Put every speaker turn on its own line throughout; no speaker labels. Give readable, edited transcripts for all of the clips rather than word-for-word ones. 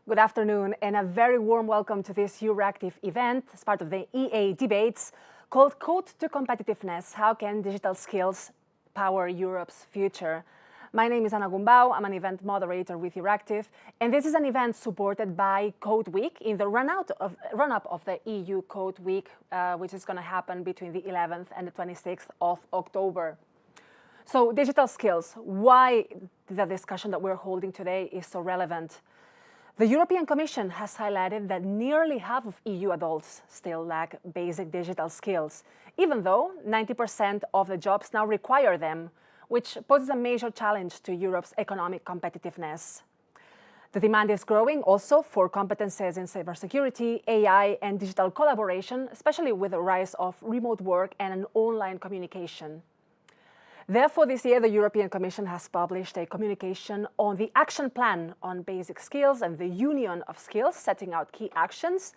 good afternoon, and a very warm welcome to this Euractiv event as part of the EA debates called Code to Competitiveness: How Can Digital Skills Power Europe's Future? My name is Anna Gumbau. I'm an event moderator with Euractiv, and this is an event supported by Code Week in the run-up of the EU Code Week, which is going to happen between the 11th and the 26th of October. So digital skills, why the discussion that we're holding today is so relevant. The European Commission has highlighted that nearly half of EU adults still lack basic digital skills, even though 90% of the jobs now require them, which poses a major challenge to Europe's economic competitiveness. The demand is growing also for competencies in cybersecurity, AI, and digital collaboration, especially with the rise of remote work and online communication. Therefore, this year, the European Commission has published a communication on the Action Plan on Basic Skills and the Union of Skills, setting out key actions.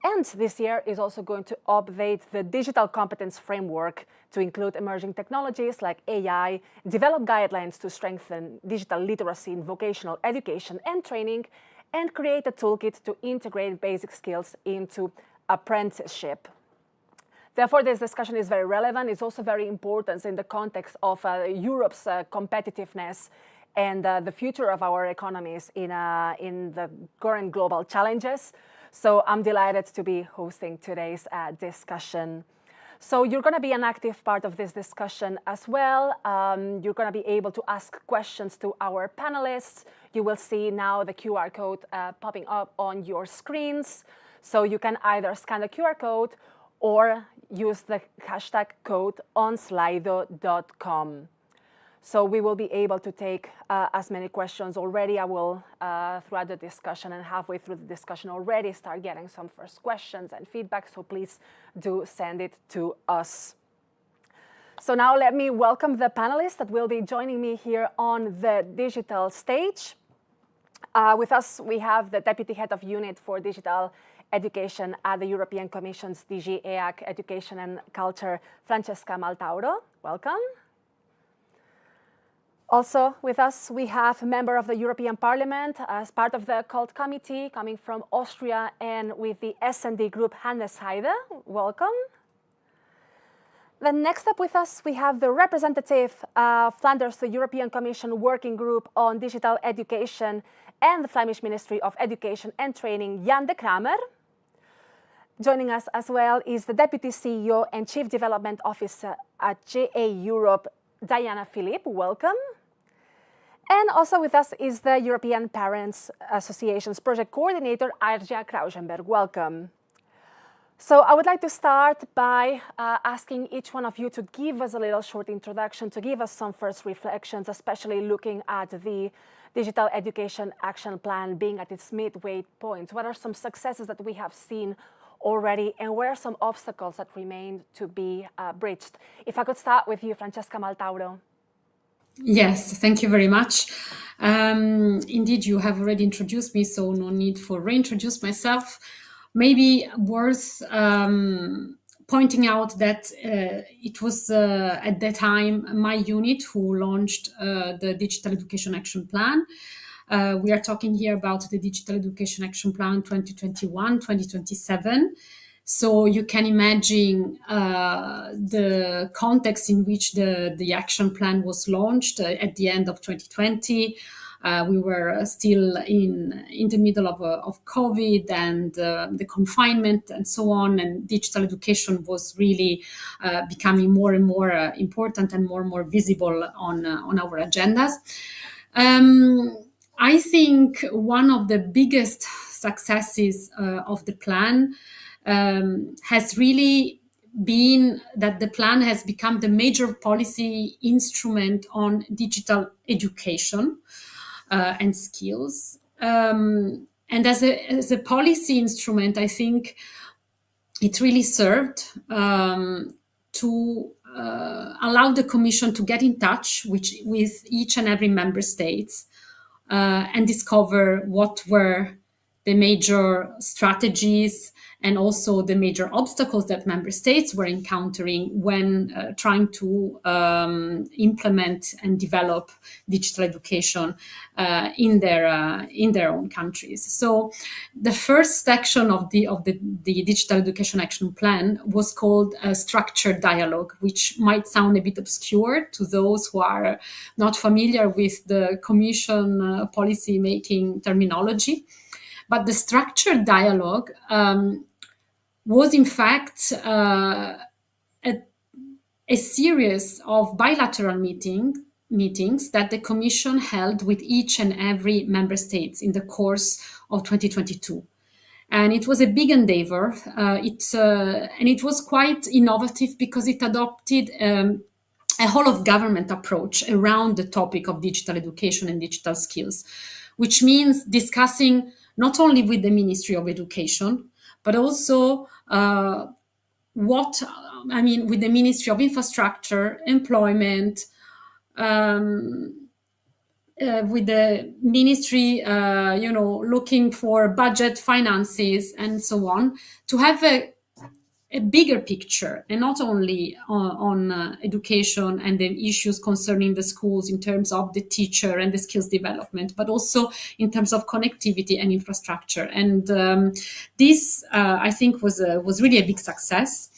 And this year is also going to update the Digital Competence Framework to include emerging technologies like AI, develop guidelines to strengthen digital literacy in vocational education and training, and create a toolkit to integrate basic skills into apprenticeship. Therefore, this discussion is very relevant. It's also very important in the context of Europe's competitiveness and the future of our economies in the current global challenges. So I'm delighted to be hosting today's discussion. So you're going to be an active part of this discussion as well. You're going to be able to ask questions to our panelists. You will see now the QR code popping up on your screens. So you can either scan the QR code or use the hashtag code on slido.com. So we will be able to take as many questions already. I will, throughout the discussion and halfway through the discussion already, start getting some first questions and feedback. So please do send it to us. So now let me welcome the panelists that will be joining me here on the digital stage. With us, we have the Deputy Head of Unit for Digital Education at the European Commission's DG EAC Education and Culture, Francesca Maltauro. Welcome. Also with us, we have a member of the European Parliament as part of the CULT committee coming from Austria and with the S&D group, Hannes Heide. Welcome. Then next up with us, we have the representative of Flanders, the European Commission Working Group on Digital Education and the Flemish Ministry of Education and Training, Jan de Kramer. Joining us as well is the Deputy CEO and Chief Development Officer at JA Europe, Diana Philippe. Welcome. And also with us is the European Parents Association's Project Coordinator, Arja Krausenberg. Welcome. So I would like to start by asking each one of you to give us a little short introduction, to give us some first reflections, especially looking at the Digital Education Action Plan being at its midway point. What are some successes that we have seen already, and where are some obstacles that remain to be bridged? If I could start with you, Francesca Maltauro.
Yes, thank you very much. Indeed, you have already introduced me, so no need for reintroduce myself. Maybe worth pointing out that it was at that time my unit who launched the Digital Education Action Plan. We are talking here about the Digital Education Action Plan 2021-2027. So you can imagine the context in which the action plan was launched at the end of 2020. We were still in the middle of COVID and the confinement and so on, and digital education was really becoming more and more important and more visible on our agendas. I think one of the biggest successes of the plan has really been that the plan has become the major policy instrument on digital education and skills. And as a policy instrument, I think it really served to allow the Commission to get in touch with each and every member states and discover what were the major strategies and also the major obstacles that member states were encountering when trying to implement and develop digital education in their own countries. So the first section of the Digital Education Action Plan was called a structured dialogue, which might sound a bit obscure to those who are not familiar with the Commission policy making terminology. But the structured dialogue was in fact a series of bilateral meetings that the Commission held with each and every member state in the course of 2022. And it was a big endeavor. And it was quite innovative because it adopted a whole of government approach around the topic of digital education and digital skills, which means discussing not only with the Ministry of Education, but also with the Ministry of Infrastructure, Employment, with the ministry, looking for budget, finances, and so on, to have a bigger picture, and not only on education and the issues concerning the schools in terms of the teacher and the skills development, but also in terms of connectivity and infrastructure. And this, I think, was really a big success.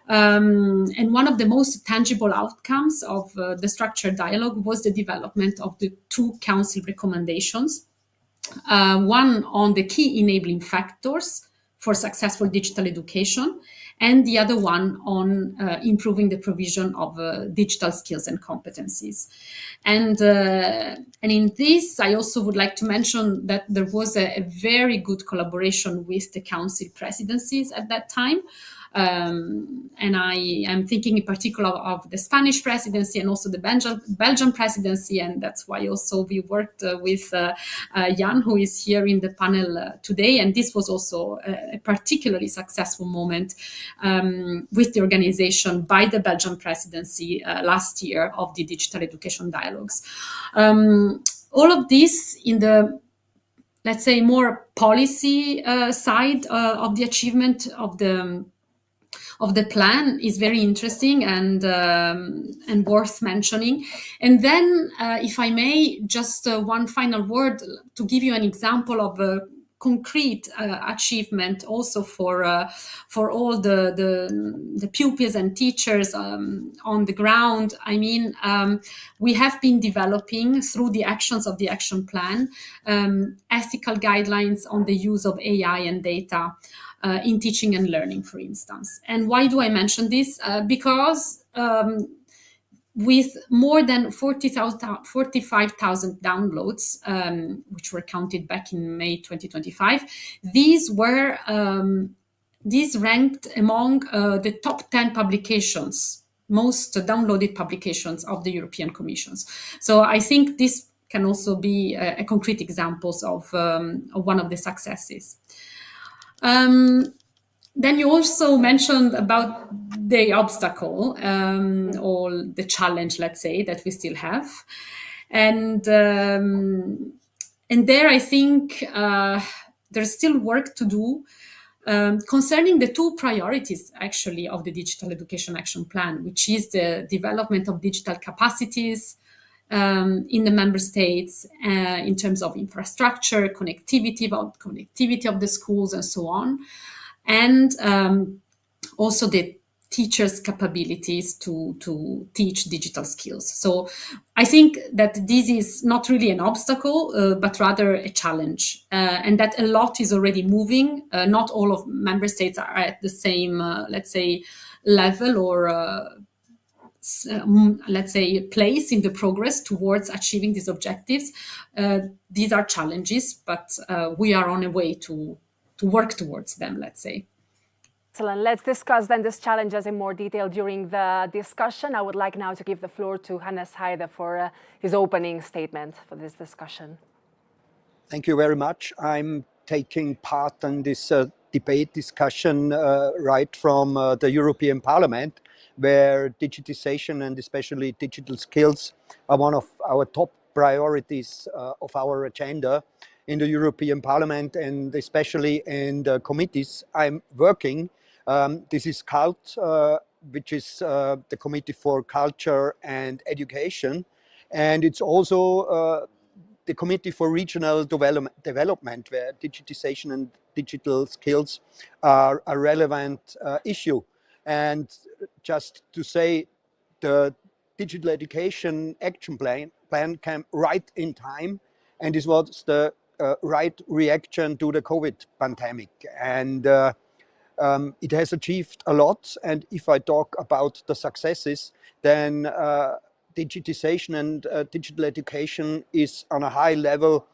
And one of the most tangible outcomes of the structured dialogue was the development of the two council recommendations, one on the key enabling factors for successful digital education, and the other one on improving the provision of digital skills and competencies. And in this, I also would like to mention that there was a very good collaboration with the council presidencies at that time. And I am thinking in particular of the Spanish presidency and also the Belgian presidency, and that's why also we worked with Jan, who is here in the panel today. And this was also a particularly successful moment with the organization by the Belgian presidency last year of the digital education dialogues. All of this in the, let's say, more policy side of the achievement of the plan is very interesting and worth mentioning. And then, if I may, just one final word to give you an example of a concrete achievement also for all the pupils and teachers on the ground. I mean, we have been developing through the actions of the action plan ethical guidelines on the use of AI and data in teaching and learning, for instance. And why do I mention this? Because with more than 45,000 downloads, which were counted back in May 2025, these ranked among the top 10 publications, most downloaded publications of the European Commissions. So I think this can also be a concrete examples of one of the successes. Then you also mentioned about the obstacle or the challenge, let's say, that we still have. And there I think there's still work to do concerning the two priorities, actually, of the Digital Education Action Plan, which is the development of digital capacities in the member states in terms of infrastructure, connectivity of the schools, and so on. And also the teachers' capabilities to teach digital skills. So I think that this is not really an obstacle, but rather a challenge, and that a lot is already moving. Not all of member states are at the same, let's say, level or let's say, place in the progress towards achieving these objectives. These are challenges, but we are on a way to work towards them, let's say.
Excellent. Let's discuss then these challenges in more detail during the discussion. I would like now to give the floor to Hannes Heide for his opening statement for this discussion.
Thank you very much. I'm taking part in this debate discussion right from the European Parliament, where digitization and especially digital skills are one of our top priorities of our agenda. in the European Parliament and especially in the committees I'm working. This is CULT, which is the Committee for Culture and Education. And it's also the Committee for Regional Development, where digitization and digital skills are a relevant issue. And just to say, the Digital Education Action Plan came right in time, and this was the right reaction to the COVID pandemic. And it has achieved a lot. And if I talk about the successes, then digitization and digital education is on a high level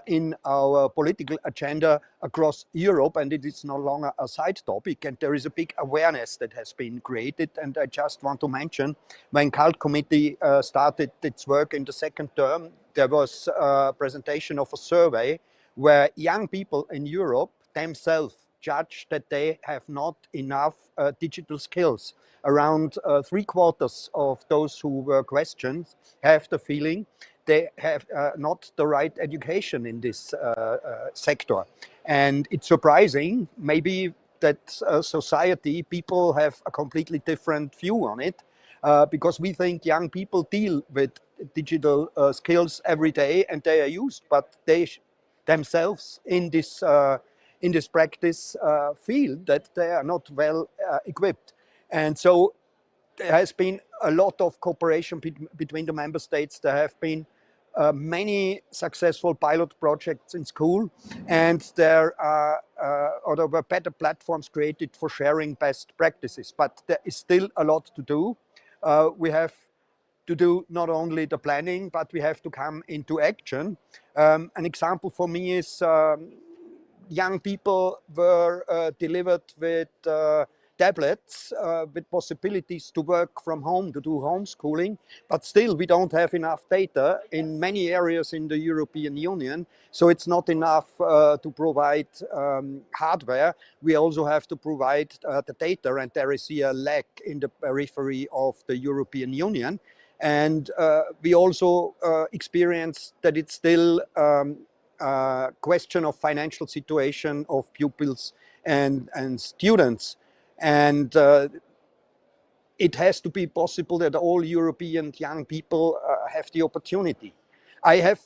in our political agenda across Europe, and it is no longer a side topic. And there is a big awareness that has been created. And I just want to mention, when CULT committee started its work in the second term, there was a presentation of a survey where young people in Europe themselves judge that they have not enough digital skills. Around 3/4 of those who were questioned have the feeling they have not the right education in this sector. And it's surprising, maybe, that society, people have a completely different view on it, because we think young people deal with digital skills every day and they are used, but they themselves in this practice feel that they are not well equipped. And so there has been a lot of cooperation between the member states. There have been many successful pilot projects in school, and there were better platforms created for sharing best practices. But there is still a lot to do. We have to do not only the planning, but we have to come into action. An example for me is young people were delivered with tablets with possibilities to work from home, to do homeschooling, but still we don't have enough data in many areas in the European Union. So it's not enough to provide hardware. We also have to provide the data, and there is a lack in the periphery of the European Union. And we also experience that it's still question of financial situation of pupils and students. And it has to be possible that all European young people have the opportunity. I have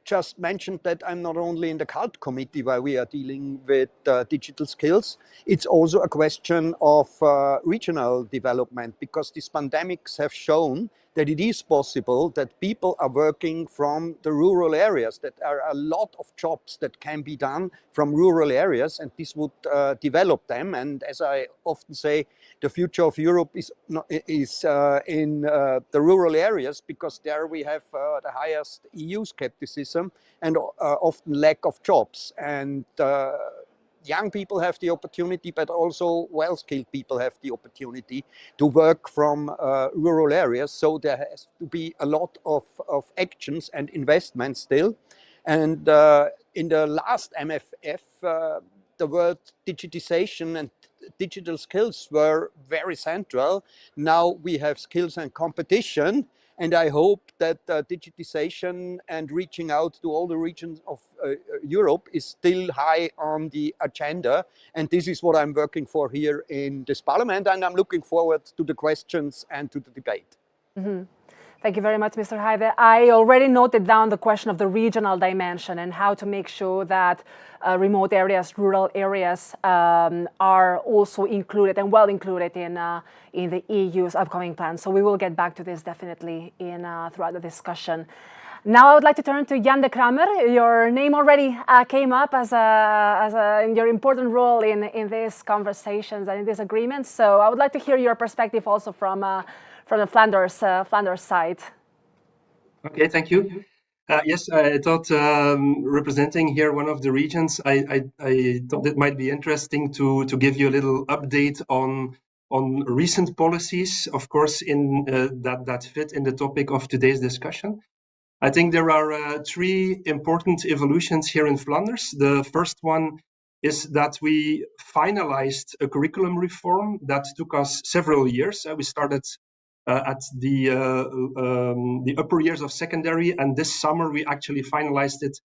just mentioned that I'm not only in the CULT committee where we are dealing with digital skills. It's also a question of regional development, because these pandemics have shown that it is possible that people are working from the rural areas, that there are a lot of jobs that can be done from rural areas, and this would develop them. And as I often say, the future of Europe is in the rural areas, because there we have the highest EU skepticism and often lack of jobs. And young people have the opportunity, but also well-skilled people have the opportunity to work from rural areas. So there has to be a lot of actions and investments still. And in the last MFF, the word digitization and digital skills were very central. Now we have skills and competition. And I hope that digitization and reaching out to all the regions of Europe is still high on the agenda. And this is what I'm working for here in this parliament. And I'm looking forward to the questions and to the debate.
Mm-hmm. Thank you very much, Mr. Heide. I already noted down the question of the regional dimension and how to make sure that remote areas, rural areas are also included and well included in the EU's upcoming plan. So we will get back to this definitely throughout the discussion. Now I would like to turn to Jan de Kramer. Your name already came up as in your important role in these conversations and in these agreements. So I would like to hear your perspective also from the Flanders side.
Okay, thank you. Yes, I thought representing here one of the regions, I thought it might be interesting to give you a little update on recent policies, of course, in that fit in the topic of today's discussion. I think there are three important evolutions here in Flanders. The first one is that we finalized a curriculum reform that took us several years. We started at the upper years of secondary, and this summer we actually finalized it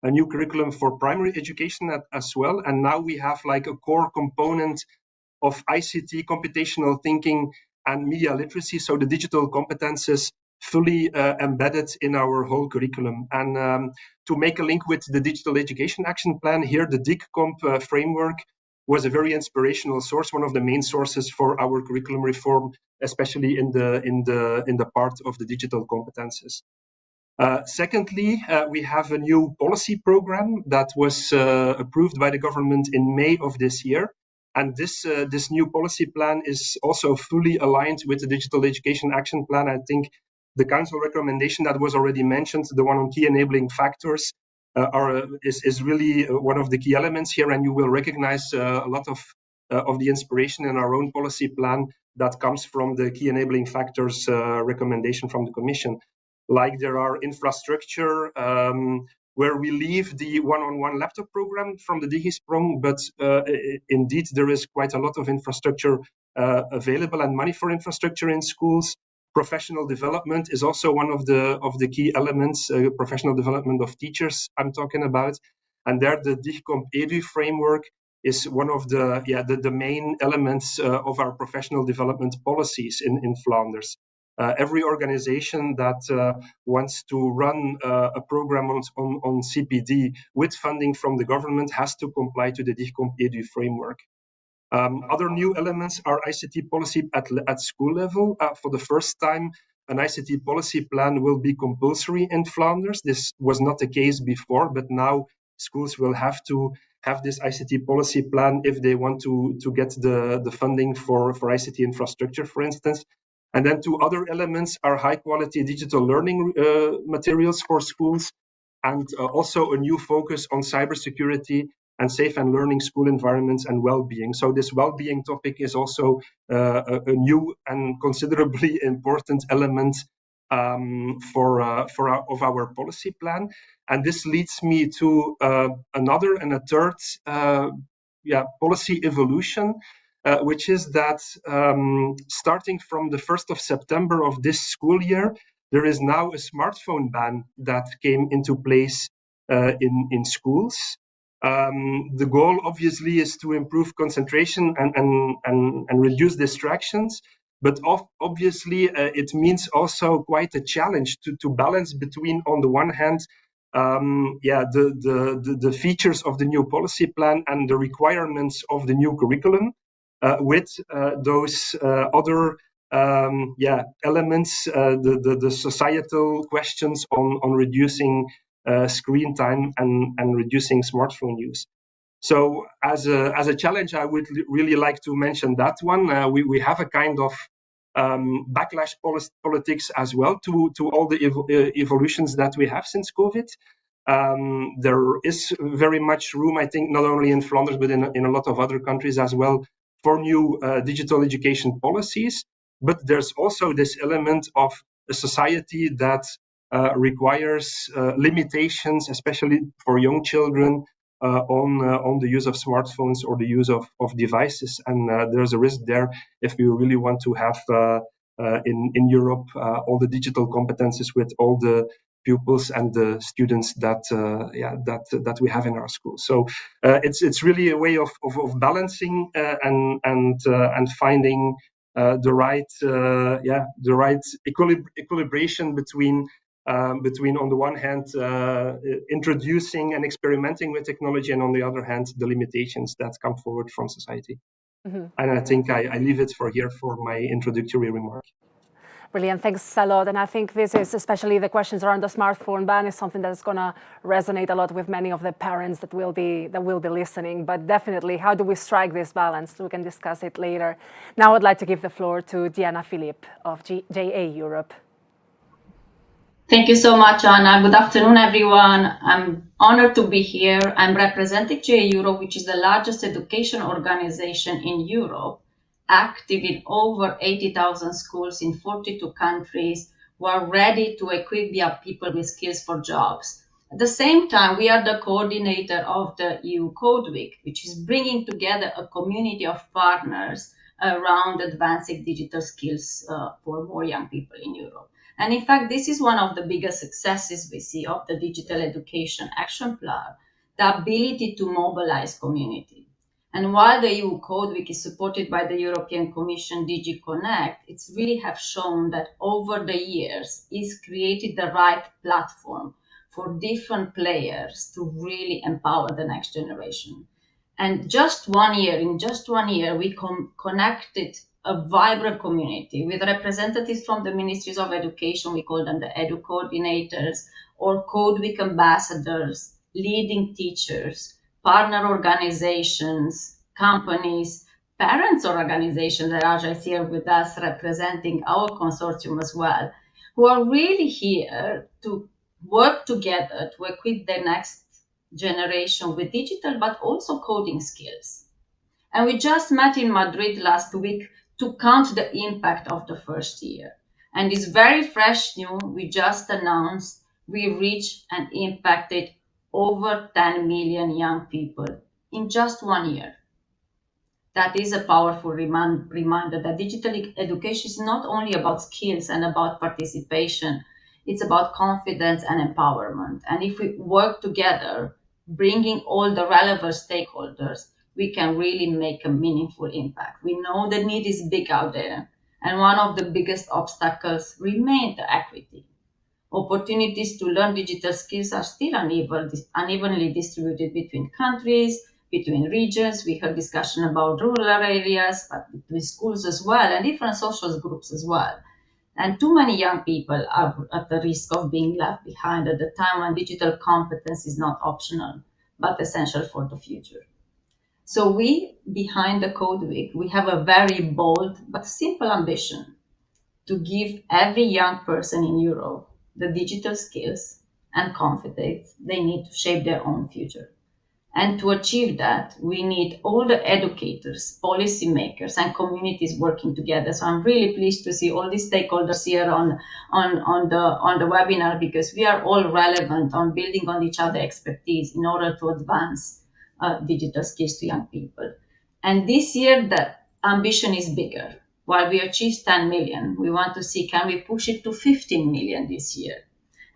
a new curriculum for primary education as well. And now we have like a core component of ICT, computational thinking, and media literacy. So the digital competences fully embedded in our whole curriculum. And to make a link with the Digital Education Action Plan, here the DIGCOMP framework was a very inspirational source, one of the main sources for our curriculum reform, especially in the part of the digital competences. Secondly, we have a new policy program that was approved by the government in May of this year. And this new policy plan is also fully aligned with the Digital Education Action Plan. I think the Council recommendation that was already mentioned, the one on key enabling factors, is really one of the key elements here. And you will recognize a lot of the inspiration in our own policy plan that comes from the key enabling factors recommendation from the Commission. Like there are infrastructure, where we leave the one-on-one laptop program from the DigiSprong, but indeed there is quite a lot of infrastructure available and money for infrastructure in schools. Professional development is also one of the key elements, professional development of teachers I'm talking about. And there the DigiComp Edu framework is one of the main elements of our professional development policies in Flanders. Every organization that wants to run a program on CPD with funding from the government has to comply to the DigiComp Edu framework. Other new elements are ICT policy at school level. For the first time, an ICT policy plan will be compulsory in Flanders. This was not the case before, but now schools will have to have this ICT policy plan if they want to get the funding for ICT infrastructure, for instance. And then two other elements are high quality digital learning materials for schools, and also a new focus on cybersecurity and safe and learning school environments and well-being. So this well-being topic is also a new and considerably important element of our policy plan. And this leads me to another and a third policy evolution, which is that starting from the 1st of September of this school year, there is now a smartphone ban that came into place in schools. The goal obviously is to improve concentration and reduce distractions, but obviously it means also quite a challenge to balance between, on the one hand, the features of the new policy plan and the requirements of the new curriculum, with those other elements, the societal questions on reducing screen time and reducing smartphone use. So as a challenge, I would really like to mention that one. We have a kind of backlash politics as well to all the evolutions that we have since COVID. There is very much room, I think, not only in Flanders, but in a lot of other countries as well, for new digital education policies. But there's also this element of a society that requires limitations, especially for young children, on the use of smartphones or the use of devices. And there's a risk there if we really want to have in Europe all the digital competences with all the pupils and the students that we have in our schools. So it's really a way of balancing and finding the right equilibration between on the one hand introducing and experimenting with technology, and on the other hand the limitations that come forward from society. Mm-hmm. And I think I leave it for here for my introductory remark.
Brilliant, thanks a lot. And I think this is, especially the questions around the smartphone ban, is something that's going to resonate a lot with many of the parents that will be listening. But definitely, how do we strike this balance? We can discuss it later. Now I'd like to give the floor to Diana Philippe of JA Europe.
Thank you so much, Anna. Good afternoon, everyone. I'm honored to be here. I'm representing JA Europe, which is the largest education organization in Europe, active in over 80,000 schools in 42 countries, who are ready to equip their people with skills for jobs. At the same time, we are the coordinator of the EU Code Week, which is bringing together a community of partners around advancing digital skills for more young people in Europe. And in fact, this is one of the biggest successes we see of the Digital Education Action Plan, the ability to mobilize community. And while the EU Code Week is supported by the European Commission DG Connect, it's really have shown that over the years, it's created the right platform for different players to really empower the next generation. And in just 1 year, we connected a vibrant community with representatives from the ministries of education. We call them the edu coordinators or Code Week ambassadors, leading teachers, partner organizations, companies, parents organizations that are here with us representing our consortium as well, who are really here to work together to equip the next generation with digital but also coding skills. And we just met in Madrid last week to count the impact of the first year. And it's very fresh new. We just announced we reached and impacted over 10 million young people in just 1 year. That is a powerful reminder that digital education is not only about skills and about participation, it's about confidence and empowerment. And if we work together, bringing all the relevant stakeholders, we can really make a meaningful impact. We know the need is big out there, and one of the biggest obstacles remain the equity. Opportunities to learn digital skills are still unevenly distributed between countries, between regions. We heard discussion about rural areas, but between schools as well, and different social groups as well. And too many young people are at the risk of being left behind at the time when digital competence is not optional, but essential for the future. So we, behind the Code Week, we have a very bold but simple ambition to give every young person in Europe the digital skills and confidence they need to shape their own future. And to achieve that, we need all the educators, policymakers, and communities working together. So I'm really pleased to see all these stakeholders here on the webinar, because we are all relevant on building on each other's expertise in order to advance digital skills to young people. And this year, the ambition is bigger. While we achieved 10 million, we want to see, can we push it to 15 million this year?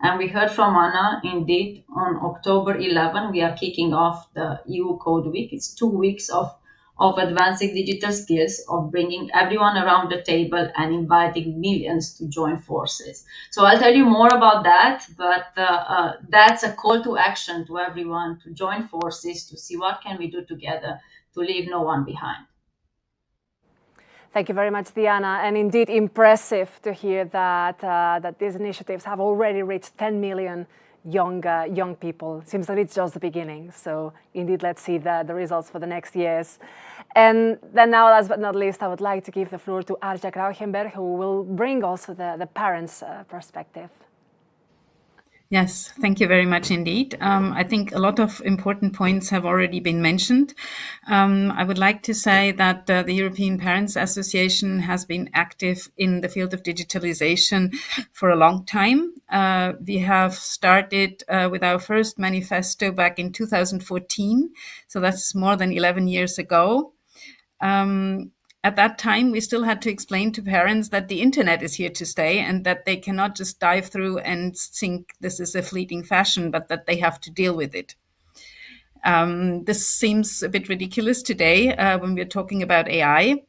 And we heard from Anna, indeed, on October 11, we are kicking off the EU Code Week. It's 2 weeks of advancing digital skills, of bringing everyone around the table and inviting millions to join forces. So I'll tell you more about that, but that's a call to action to everyone to join forces, to see what can we do together to leave no one behind.
Thank you very much, Diana. And indeed impressive to hear that these initiatives have already reached 10 million young people. Seems that it's just the beginning. So indeed, let's see the results for the next years. And then now, last but not least, I would like to give the floor to Arja Krauchenberg, who will bring also the parents' perspective.
Yes, thank you very much indeed. I think a lot of important points have already been mentioned. I would like to say that the European Parents Association has been active in the field of digitalization for a long time. We have started with our first manifesto back in 2014, so that's more than 11 years ago. At that time, we still had to explain to parents that the internet is here to stay and that they cannot just dive through and think this is a fleeting fashion, but that they have to deal with it. This seems a bit ridiculous today when we're talking about AI,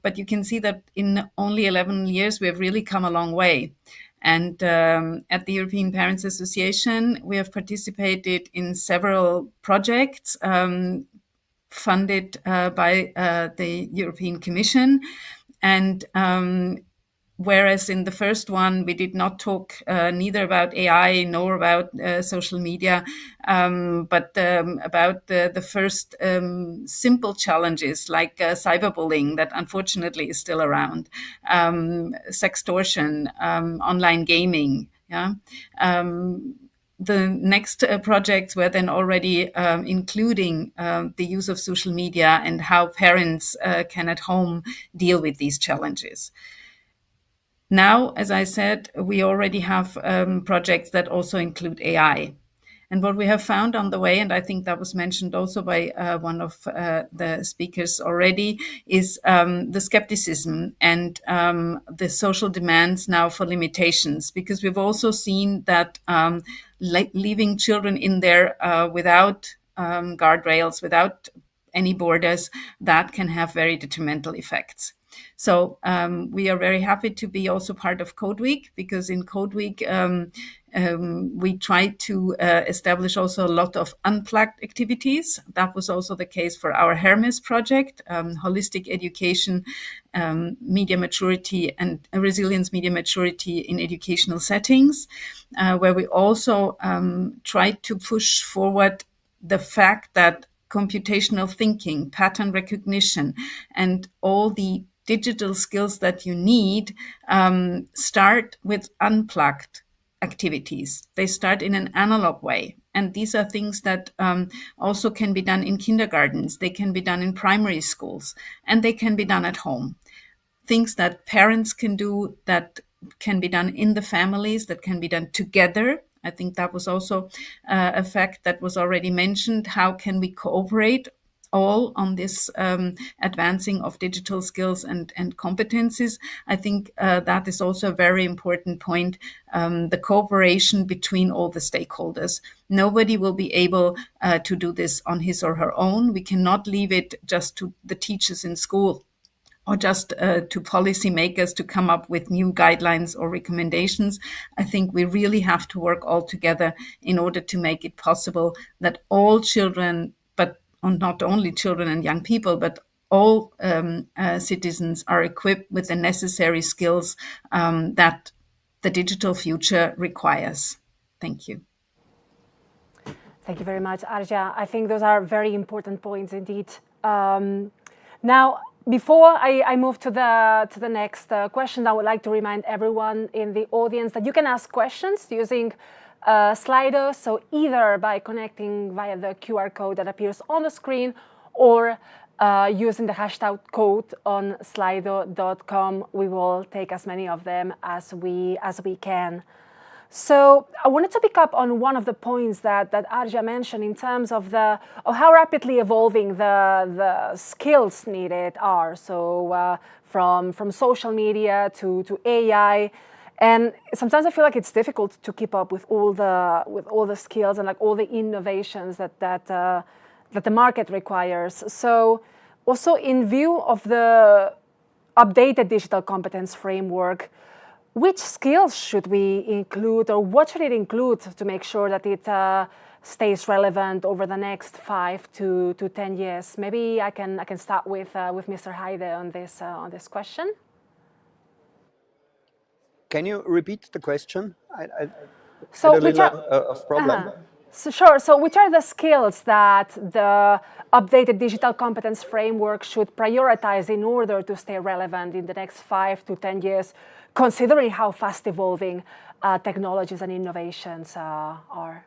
but you can see that in only 11 years, we have really come a long way. And at the European Parents Association, we have participated in several projects funded by the European Commission. And whereas in the first one, we did not talk neither about AI nor about social media, but about the first simple challenges like cyberbullying that unfortunately is still around, sextortion, online gaming. Yeah. The next projects were then already including the use of social media and how parents can at home deal with these challenges. Now, as I said, we already have projects that also include AI. And what we have found on the way, and I think that was mentioned also by one of the speakers already, is the skepticism and the social demands now for limitations, because we've also seen that leaving children in there without guardrails, without any borders, that can have very detrimental effects. So we are very happy to be also part of Code Week, because in Code Week we try to establish also a lot of unplugged activities. That was also the case for our Hermes project, holistic education, media maturity and resilience media maturity in educational settings, where we also try to push forward the fact that computational thinking, pattern recognition, and all the digital skills that you need start with unplugged activities. They start in an analog way. And these are things that also can be done in kindergartens. They can be done in primary schools, and they can be done at home. Things that parents can do, that can be done in the families, that can be done together. I think that was also a fact that was already mentioned. How can we cooperate all on this advancing of digital skills and competencies? I think that is also a very important point, the cooperation between all the stakeholders. Nobody will be able to do this on his or her own. We cannot leave it just to the teachers in school, or just to policymakers to come up with new guidelines or recommendations. I think we really have to work all together in order to make it possible that all children, but not only children and young people, but all citizens are equipped with the necessary skills that the digital future requires. Thank you.
Thank you very much, Arja. I think those are very important points indeed. Now, before I move to the next question, I would like to remind everyone in the audience that you can ask questions using Slido, so either by connecting via the QR code that appears on the screen, or using the hashtag code on slido.com. We will take as many of them as we can. So I wanted to pick up on one of the points that Arja mentioned in terms of how rapidly evolving the skills needed are. So from social media to AI, and sometimes I feel like it's difficult to keep up with all the skills and like all the innovations that the market requires. So also in view of the updated Digital Competence Framework, which skills should we include, or what should it include to make sure that it stays relevant over the next 5 to 10 years? Maybe I can start with Mr. Heide on this question.
Can you repeat the question? I
so
had a little of problem.
So sure. So which are the skills that the updated Digital Competence Framework should prioritize in order to stay relevant in the next 5 to 10 years, considering how fast evolving technologies and innovations are?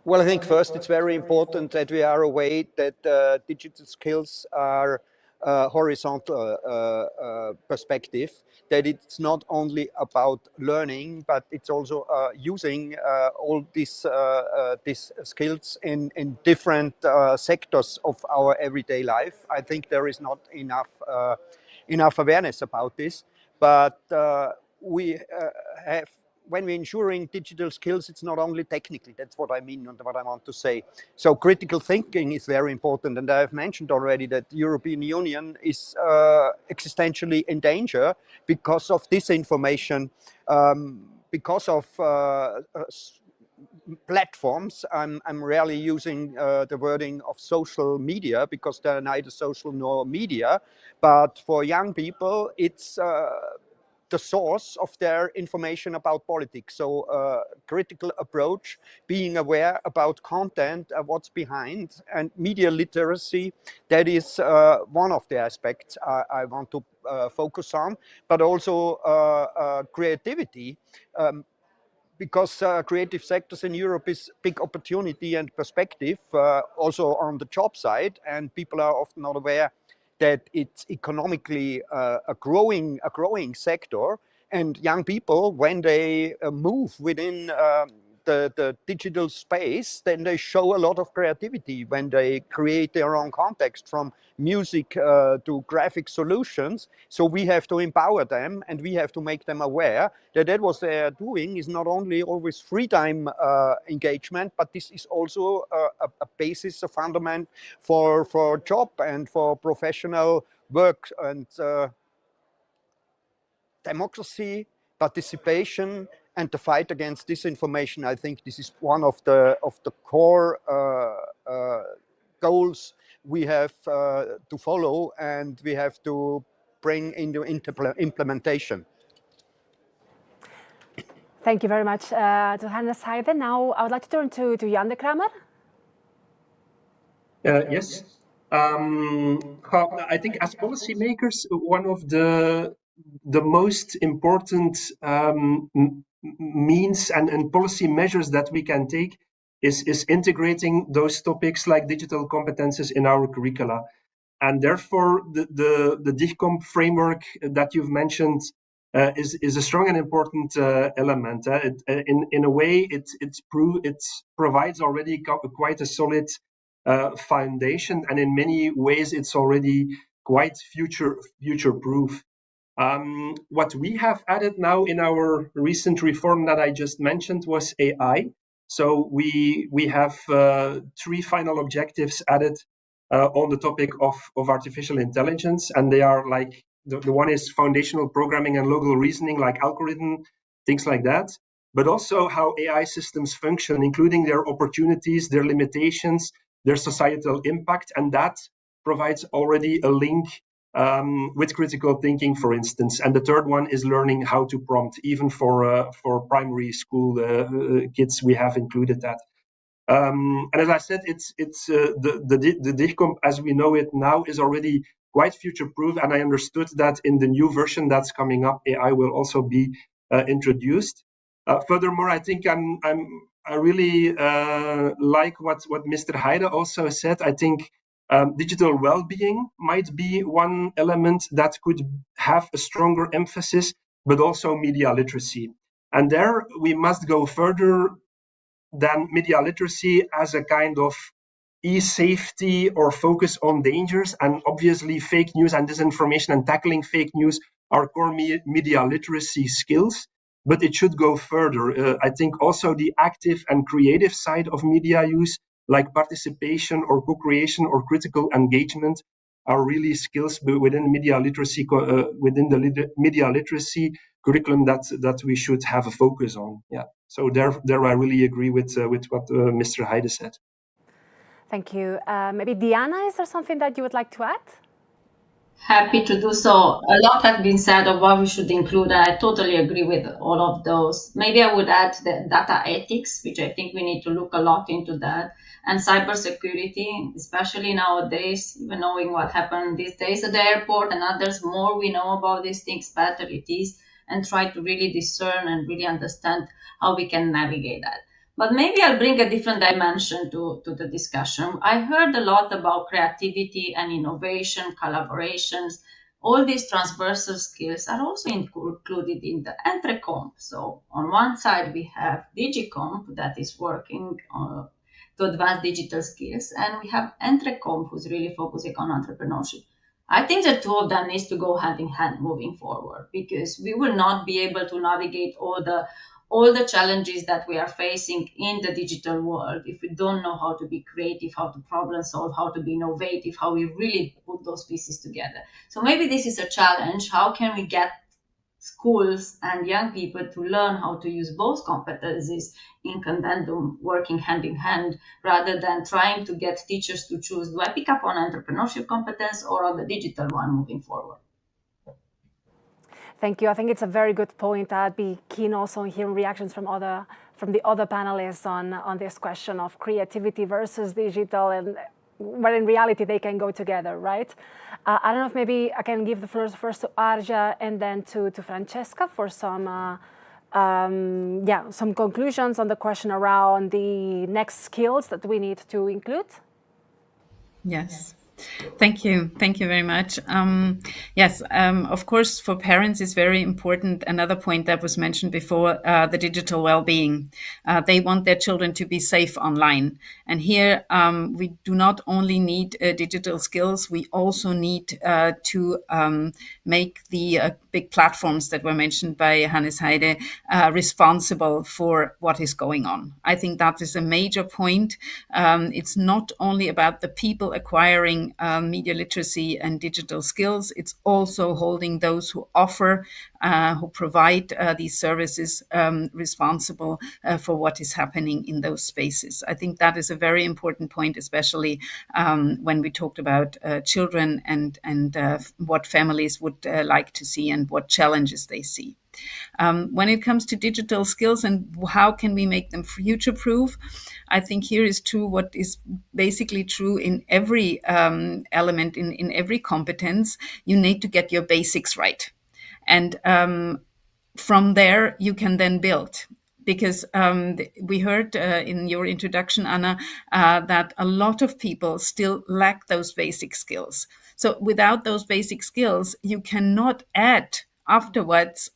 Well, I think first it's very important that we are aware that digital skills are horizontal perspective, that it's not only about learning, but it's also using all these skills in different sectors of our everyday life. I think there is not enough awareness about this, but we have, when we're ensuring digital skills, it's not only technically, that's what I mean and what I want to say. So critical thinking is very important, and I've mentioned already that the European Union is existentially in danger because of disinformation, because of platforms. I'm rarely using the wording of social media because they're neither social nor media, but for young people, it's the source of their information about politics. So critical approach, being aware about content, what's behind, and media literacy, that is one of the aspects I want to focus on, but also creativity. Because creative sectors in Europe is big opportunity and perspective, also on the job side, and people are often not aware that it's economically a growing sector, and young people, when they move within the digital space, then they show a lot of creativity when they create their own context, from music to graphic solutions. So we have to empower them, and we have to make them aware that what they are doing is not only always free time engagement, but this is also a basis, a fundament for job and for professional work. And democracy, participation, and the fight against disinformation, I think this is one of the core goals we have to follow, and we have to bring into implementation.
Thank you very much to Hannes Heide. Now I would like to turn to Jan de Kramer.
Yes. I think as policymakers, one of the most important means and policy measures that we can take is integrating those topics like digital competences in our curricula. And therefore, the DIGCOMP framework that you've mentioned is a strong and important element. In a way, it provides already quite a solid foundation, and in many ways, it's already quite future-proof. What we have added now in our recent reform that I just mentioned was AI. So we have 3 final objectives added on the topic of artificial intelligence, and they are like the one is foundational programming and logical reasoning, like algorithm, things like that, but also how AI systems function, including their opportunities, their limitations, their societal impact, and that provides already a link with critical thinking, for instance. And the third one is learning how to prompt, even for primary school kids. We have included that. And as I said, the DIGCOMP as we know it now is already quite future-proof, and I understood that in the new version that's coming up, AI will also be introduced. Furthermore, I think I really like what Mr. Heide also said. I think digital well-being might be one element that could have a stronger emphasis, but also media literacy. And there we must go further than media literacy as a kind of e-safety or focus on dangers. And obviously fake news and disinformation and tackling fake news are core media literacy skills, but it should go further. I think also the active and creative side of media use, like participation or co-creation or critical engagement, are really skills within media literacy, within the media literacy curriculum that we should have a focus on. Yeah. So there I really agree with what Mr. Heide said.
Thank you. Maybe Diana, is there something that you would like to add?
Happy to do so. A lot has been said of what we should include, and I totally agree with all of those. Maybe I would add the data ethics, which I think we need to look a lot into that, and cybersecurity, especially nowadays, even knowing what happened these days at the airport and others, more we know about these things, better it is, and try to really discern and really understand how we can navigate that. But maybe I'll bring a different dimension to the discussion. I heard a lot about creativity and innovation, collaborations. All these transversal skills are also included in the EntreComp. So on one side, we have DigiComp that is working to advance digital skills, and we have EntreComp who's really focusing on entrepreneurship. I think the two of them needs to go hand in hand moving forward, because we will not be able to navigate all the challenges that we are facing in the digital world if we don't know how to be creative, how to problem solve, how to be innovative, how we really put those pieces together. So maybe this is a challenge. How can we get schools and young people to learn how to use both competencies in tandem, working hand in hand, rather than trying to get teachers to choose, do I pick up on entrepreneurship competence or on the digital one moving forward?
Thank you. I think it's a very good point. I'd be keen also on hearing reactions from the other panelists on this question of creativity versus digital, and but in reality they can go together, right? I don't know if maybe I can give the floor first to Arja and then to Francesca for some conclusions on the question around the next skills that we need to include.
Yes. Thank you. Thank you very much. Yes, of course, for parents is very important. Another point that was mentioned before, the digital well-being. They want their children to be safe online. And here we do not only need digital skills, we also need to make the big platforms that were mentioned by Hannes Heide responsible for what is going on. I think that is a major point. It's not only about the people acquiring media literacy and digital skills, it's also holding those who offer, who provide these services responsible for what is happening in those spaces. I think that is a very important point, especially when we talked about children and what families would like to see and what challenges they see. When it comes to digital skills and how can we make them future-proof, I think here is true what is basically true in every element, in every competence. You need to get your basics right. And from there, you can then build. Because we heard in your introduction, Anna, that a lot of people still lack those basic skills. So without those basic skills, you cannot add afterwards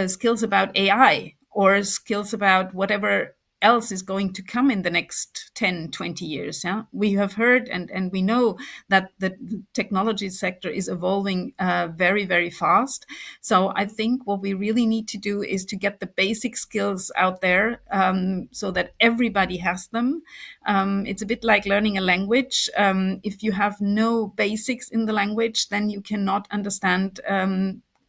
skills about AI or skills about whatever else is going to come in the next 10, 20 years. Yeah? We have heard and we know that the technology sector is evolving very, very fast. So I think what we really need to do is to get the basic skills out there so that everybody has them. It's a bit like learning a language. If you have no basics in the language, then you cannot understand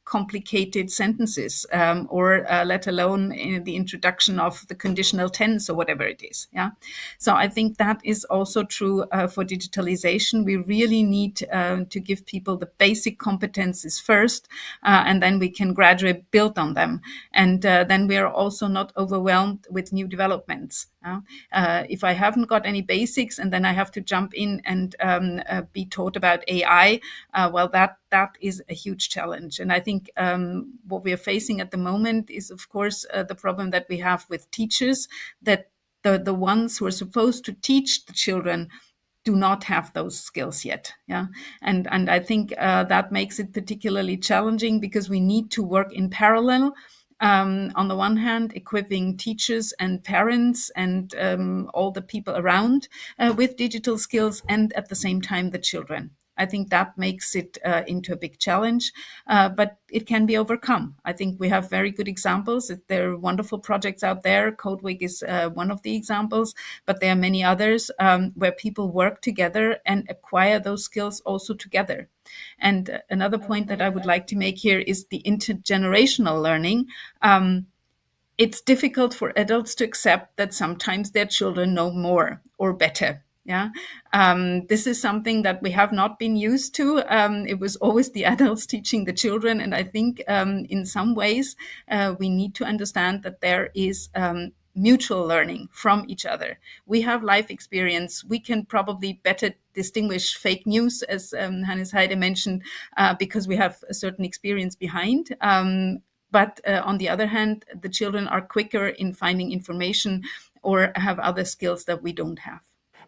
complicated sentences or let alone in the introduction of the conditional tense or whatever it is. Yeah. So I think that is also true for digitalization. We really need to give people the basic competencies first, and then we can gradually build on them. And then we are also not overwhelmed with new developments. If I haven't got any basics and then I have to jump in and be taught about AI, well, that is a huge challenge. And I think what we are facing at the moment is, of course, the problem that we have with teachers, that the ones who are supposed to teach the children do not have those skills yet. Yeah. And I think that makes it particularly challenging because we need to work in parallel. On the one hand, equipping teachers and parents and all the people around with digital skills, and at the same time, the children. I think that makes it into a big challenge, but it can be overcome. I think we have very good examples. There are wonderful projects out there. CodeWeek is one of the examples, but there are many others where people work together and acquire those skills also together. And another point that I would like to make here is the intergenerational learning. It's difficult for adults to accept that sometimes their children know more or better. Yeah, this is something that we have not been used to. It was always the adults teaching the children. And I think in some ways we need to understand that there is mutual learning from each other. We have life experience. We can probably better distinguish fake news, as Hannes Heide mentioned, because we have a certain experience behind. But on the other hand, the children are quicker in finding information or have other skills that we don't have.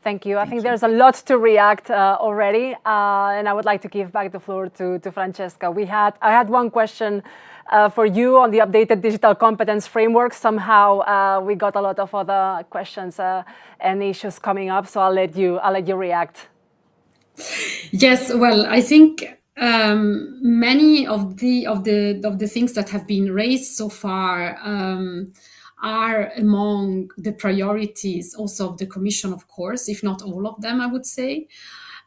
Thank you. I think there's a lot to react already, and I would like to give back the floor to Francesca. I had one question for you on the updated Digital Competence Framework. Somehow we got a lot of other questions and issues coming up, so I'll let you react.
Yes, well, I think many of the things that have been raised so far are among the priorities also of the Commission, of course, if not all of them, I would say.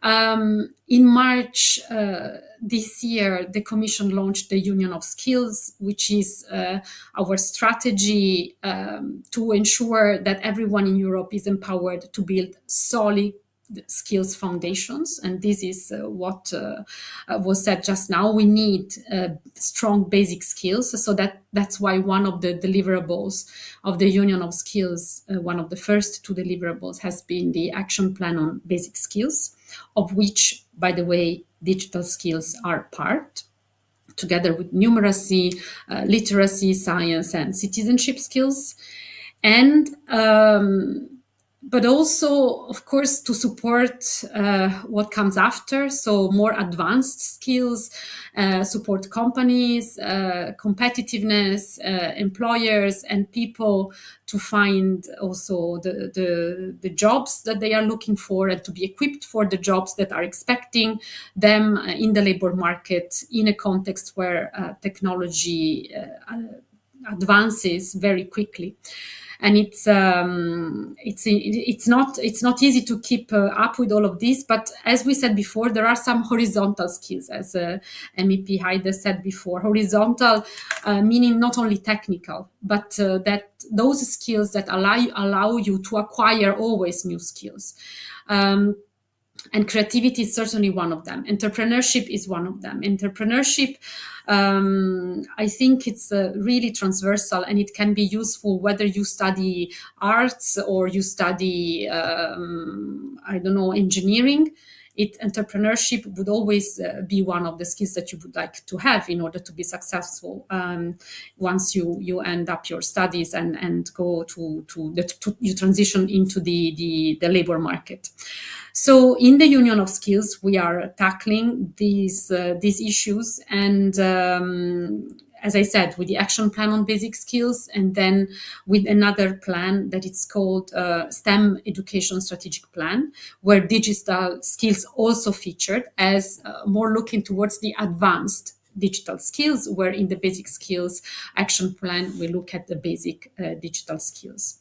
In March this year, the Commission launched the Union of Skills, which is our strategy to ensure that everyone in Europe is empowered to build solid skills foundations. And this is what was said just now. We need strong basic skills. So that's why one of the deliverables of the Union of Skills, one of the first two deliverables, has been the action plan on basic skills, of which, by the way, digital skills are part, together with numeracy, literacy, science, and citizenship skills. And but also, of course, to support what comes after. So more advanced skills, support companies, competitiveness, employers and people to find also the jobs that they are looking for and to be equipped for the jobs that are expecting them in the labor market in a context where technology advances very quickly. And it's not easy to keep up with all of this. But as we said before, there are some horizontal skills, as MEP Heide said before. Horizontal meaning not only technical, but that those skills that allow you to acquire always new skills. And creativity is certainly one of them. Entrepreneurship is one of them. Entrepreneurship, I think it's really transversal, and it can be useful whether you study arts or you study, engineering. Entrepreneurship would always be one of the skills that you would like to have in order to be successful once you end up your studies and go you transition into the labor market. So in the Union of Skills, we are tackling these issues, and as I said, with the action plan on basic skills, and then with another plan that it's called STEM Education Strategic Plan, where digital skills also featured as more looking towards the advanced digital skills, where in the basic skills action plan, we look at the basic digital skills.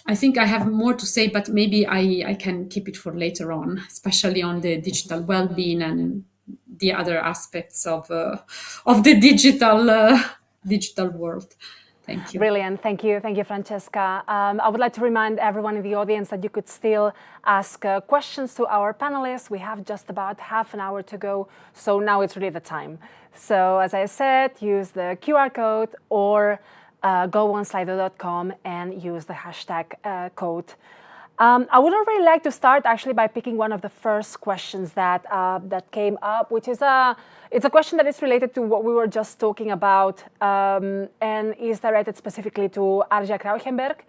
I think I have more to say, but maybe I can keep it for later on, especially on the digital well-being and the other aspects of the digital world. Thank you.
Brilliant. Thank you, Francesca. I would like to remind everyone in the audience that you could still ask questions to our panelists. We have just about half an hour to go, so now it's really the time. So as I said, use the QR code or go on slido.com and use the hashtag code. I would really like to start actually by picking one of the first questions that came up, which is it's a question that is related to what we were just talking about and is directed specifically to Arja Krauchenberg.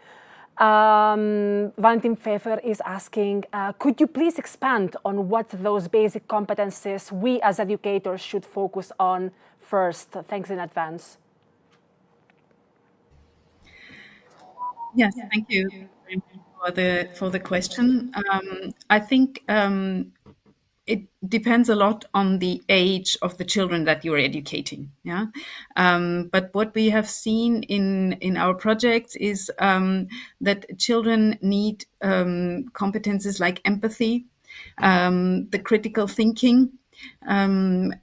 Valentin Pfeffer is asking, could you please expand on what those basic competencies we as educators should focus on first? Thanks in advance.
Yes, thank you for the question. I think it depends a lot on the age of the children that you're educating. Yeah, but what we have seen in our projects is that children need competences like empathy, the critical thinking, and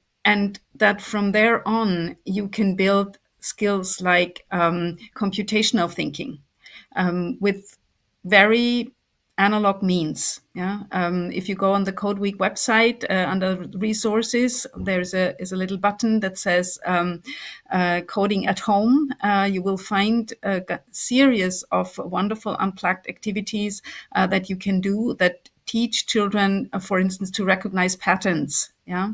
that from there on you can build skills like computational thinking. With very analog means. Yeah. If you go on the Code Week website under resources, there's a little button that says coding at home. You will find a series of wonderful unplugged activities that you can do that teach children, for instance, to recognize patterns. Yeah,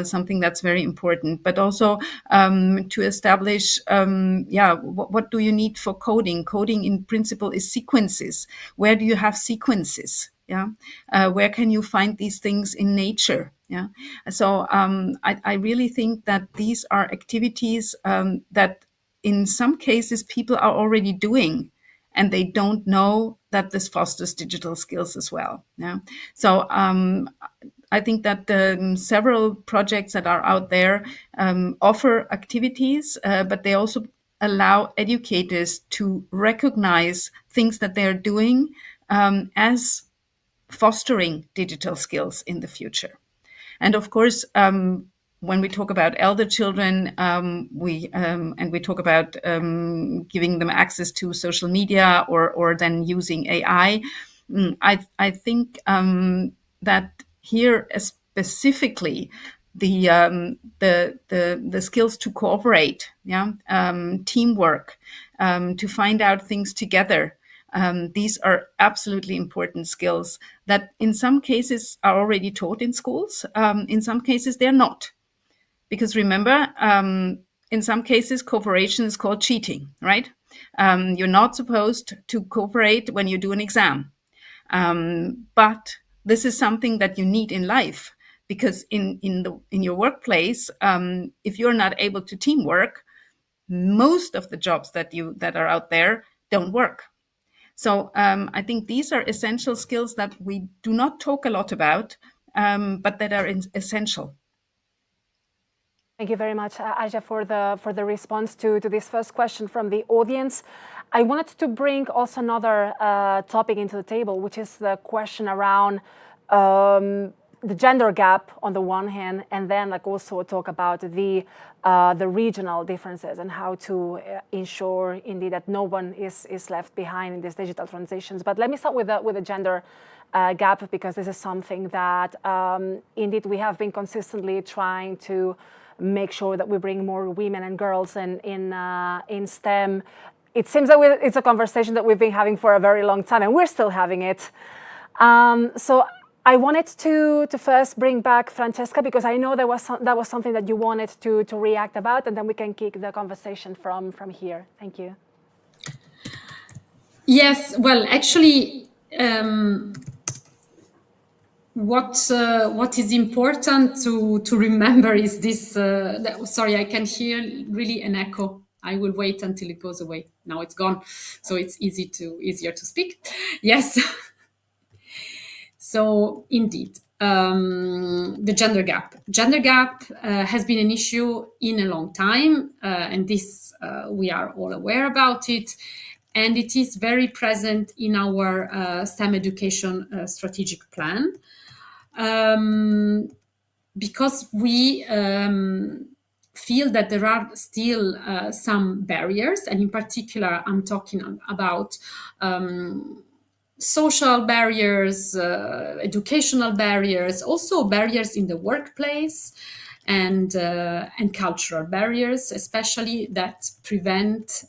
something that's very important, but also to establish, what do you need for coding? Coding in principle is sequences. Where do you have sequences? Yeah, where can you find these things in nature? Yeah, so I really think that these are activities that in some cases people are already doing, and they don't know that this fosters digital skills as well. Yeah, so I think that several projects that are out there offer activities, but they also allow educators to recognize things that they're doing as fostering digital skills in the future. And of course, when we talk about elder children, we talk about giving them access to social media or then using AI. I think that here specifically the skills to cooperate, teamwork, to find out things together. These are absolutely important skills that in some cases are already taught in schools. In some cases, they're not. Because remember, in some cases, cooperation is called cheating, right? You're not supposed to cooperate when you do an exam. But this is something that you need in life, because in your workplace, if you're not able to teamwork, most of the jobs that are out there don't work. So I think these are essential skills that we do not talk a lot about, but that are essential.
Thank you very much, Aja, for the response to this first question from the audience. I wanted to bring also another topic into the table, which is the question around the gender gap on the one hand, and then like also talk about the regional differences and how to ensure indeed that no one is left behind in these digital transitions. But let me start with the gender gap, because this is something that indeed we have been consistently trying to make sure that we bring more women and girls in STEM. It seems that it's a conversation that we've been having for a very long time, and we're still having it. So I wanted to first bring back Francesca, because I know that was something that you wanted to react about, and then we can kick the conversation from here. Thank you.
Yes, well, actually, what is important to remember is this. Sorry, I can hear really an echo. I will wait until it goes away. Now it's gone, so it's easier to speak. Yes. So indeed, the gender gap. Gender gap has been an issue in a long time, and this we are all aware about it. And it is very present in our STEM education strategic plan. Because we feel that there are still some barriers, and in particular, I'm talking about social barriers, educational barriers, also barriers in the workplace, and cultural barriers, especially that prevent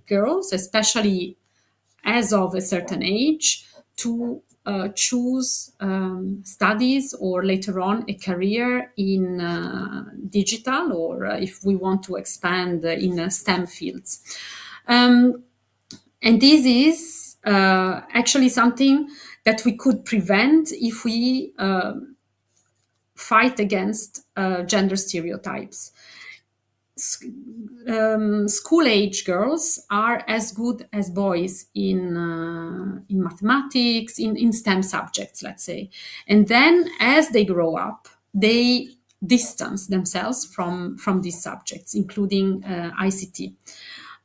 girls, especially as of a certain age, to choose studies or later on a career in digital, or if we want to expand in STEM fields. And this is actually something that we could prevent if we fight against gender stereotypes. School-age girls are as good as boys in mathematics, in STEM subjects, let's say. And then as they grow up, they distance themselves from these subjects, including ICT.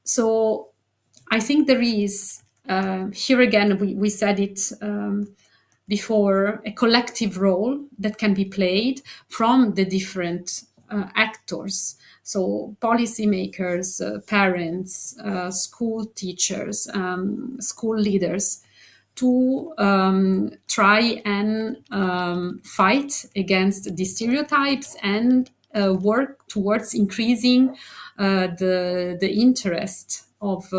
So I think there is, here again, we said it before, a collective role that can be played from the different actors. So policymakers, parents, school teachers, school leaders, to try and fight against the stereotypes and work towards increasing the interest of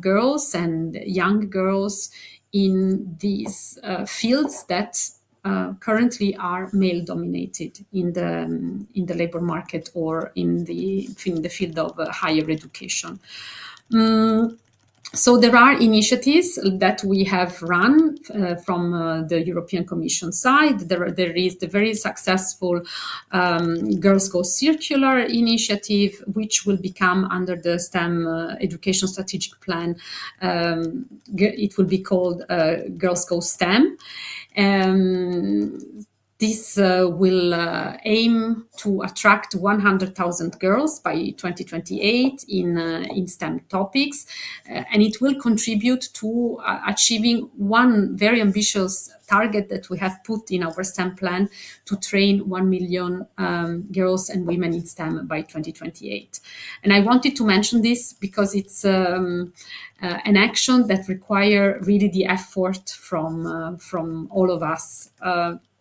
girls and young girls in these fields that currently are male dominated in the labor market or in the field of higher education. So there are initiatives that we have run from the European Commission side. There is the very successful Girls Go Circular initiative, which will become under the STEM education strategic plan. It will be called Girls Go STEM. This will aim to attract 100,000 girls by 2028 in STEM topics, and it will contribute to achieving one very ambitious target that we have put in our STEM plan, to train 1 million girls and women in STEM by 2028. And I wanted to mention this because it's an action that requires really the effort from all of us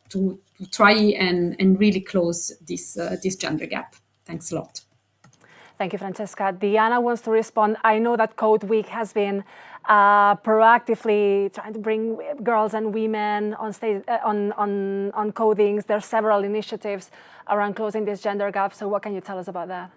to try and really close this gender gap. Thanks a lot.
Thank you, Francesca. Diana wants to respond. I know that Code Week has been proactively trying to bring girls and women on stage on codings. There are several initiatives around closing this gender gap. So what can you tell us about that?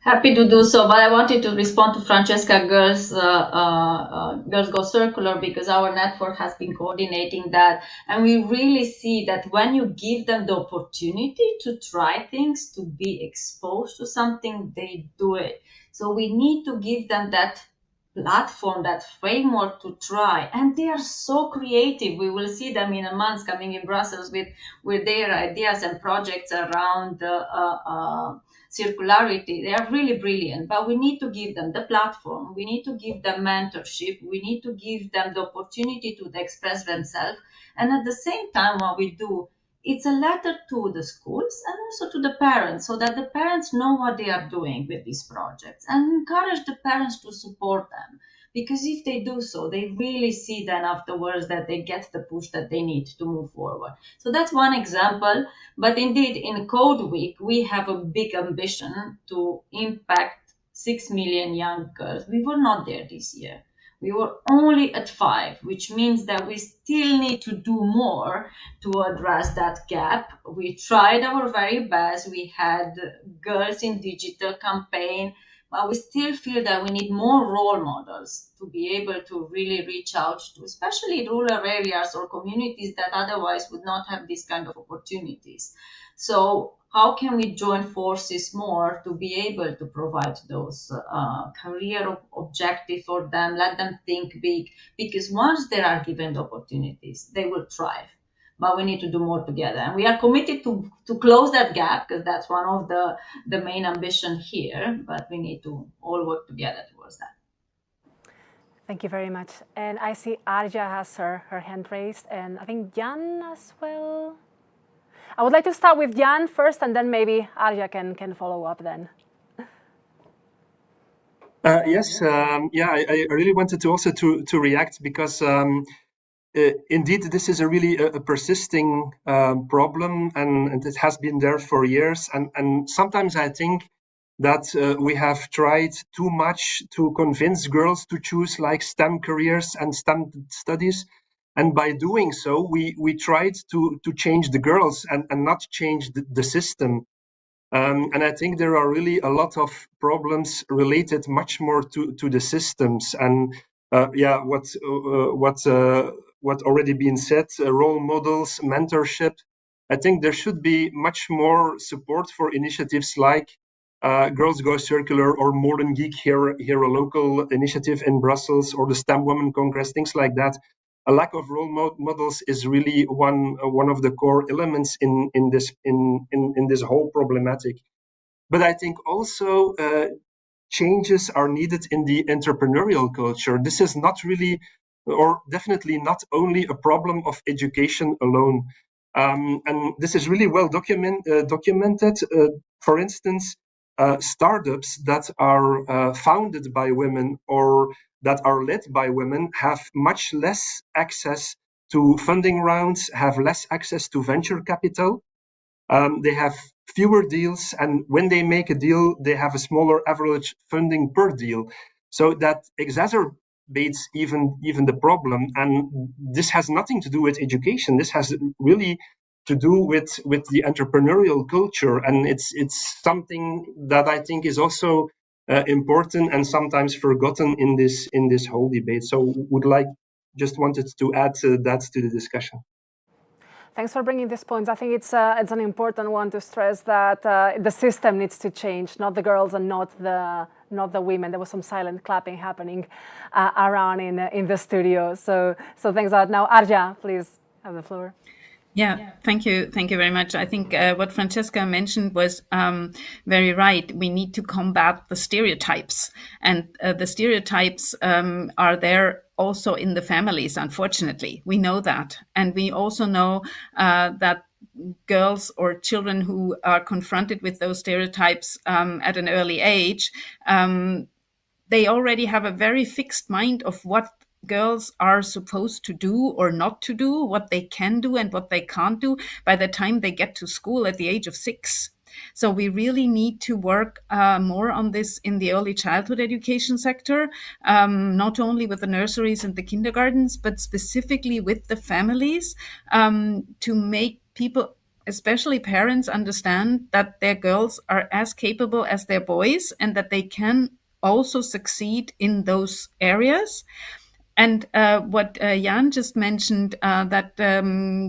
Happy to do so, but I wanted to respond to Francesca Girls Go Circular, because our network has been coordinating that, and we really see that when you give them the opportunity to try things, to be exposed to something, they do it. So we need to give them that platform, that framework to try, and they are so creative. We will see them in a month coming in Brussels with their ideas and projects around circularity. They are really brilliant, but we need to give them the platform. We need to give them mentorship. We need to give them the opportunity to express themselves. And at the same time, what we do, it's a letter to the schools and also to the parents, so that the parents know what they are doing with these projects, and encourage the parents to support them. Because if they do so, they really see then afterwards that they get the push that they need to move forward. So that's one example. But indeed, in Code Week, we have a big ambition to impact 6 million young girls. We were not there this year. We were only at 5, which means that we still need to do more to address that gap. We tried our very best. We had Girls in Digital campaign, but we still feel that we need more role models to be able to really reach out to, especially rural areas or communities that otherwise would not have these kind of opportunities. So how can we join forces more to be able to provide those career objectives for them, let them think big, because once they are given the opportunities, they will thrive. But we need to do more together. And we are committed to close that gap, because that's one of the main ambition here, but we need to all work together towards that.
Thank you very much. And I see Arja has her hand raised, and I think Jan as well. I would like to start with Jan first, and then maybe Arja can follow up then.
Yes, I really wanted to also to react, because indeed this is a really a persisting problem, and it has been there for years. And sometimes I think that we have tried too much to convince girls to choose like STEM careers and STEM studies. And by doing so, we tried to change the girls and not change the system. And I think there are really a lot of problems related much more to the systems. And what already been said, role models, mentorship. I think there should be much more support for initiatives like Girls Go Circular or Modern Geek, here a local initiative in Brussels, or the STEM Women Congress, things like that. A lack of role models is really one of the core elements in this whole problematic. But I think also changes are needed in the entrepreneurial culture. This is not really, or definitely not only, a problem of education alone. And this is really well documented. For instance, startups that are founded by women or that are led by women have much less access to funding rounds, have less access to venture capital. They have fewer deals, and when they make a deal, they have a smaller average funding per deal. So that exacerbates even the problem. And this has nothing to do with education. This has really to do with the entrepreneurial culture, and it's something that I think is also important and sometimes forgotten in this whole debate. So just wanted to add that to the discussion.
Thanks for bringing these points. I think it's an important one to stress that the system needs to change, not the girls and not the women. There was some silent clapping happening around in the studio. So thanks a lot. Now, Arja, please have the floor.
Yeah, thank you very much. I think what Francesca mentioned was very right. We need to combat the stereotypes, and the stereotypes are there also in the families, unfortunately. We know that. And we also know that girls or children who are confronted with those stereotypes at an early age, they already have a very fixed mind of what girls are supposed to do or not to do, what they can do and what they can't do by the time they get to school at the age of 6. So we really need to work more on this in the early childhood education sector, not only with the nurseries and the kindergartens, but specifically with the families, to make people especially parents, understand that their girls are as capable as their boys and that they can also succeed in those areas. And what Jan just mentioned, that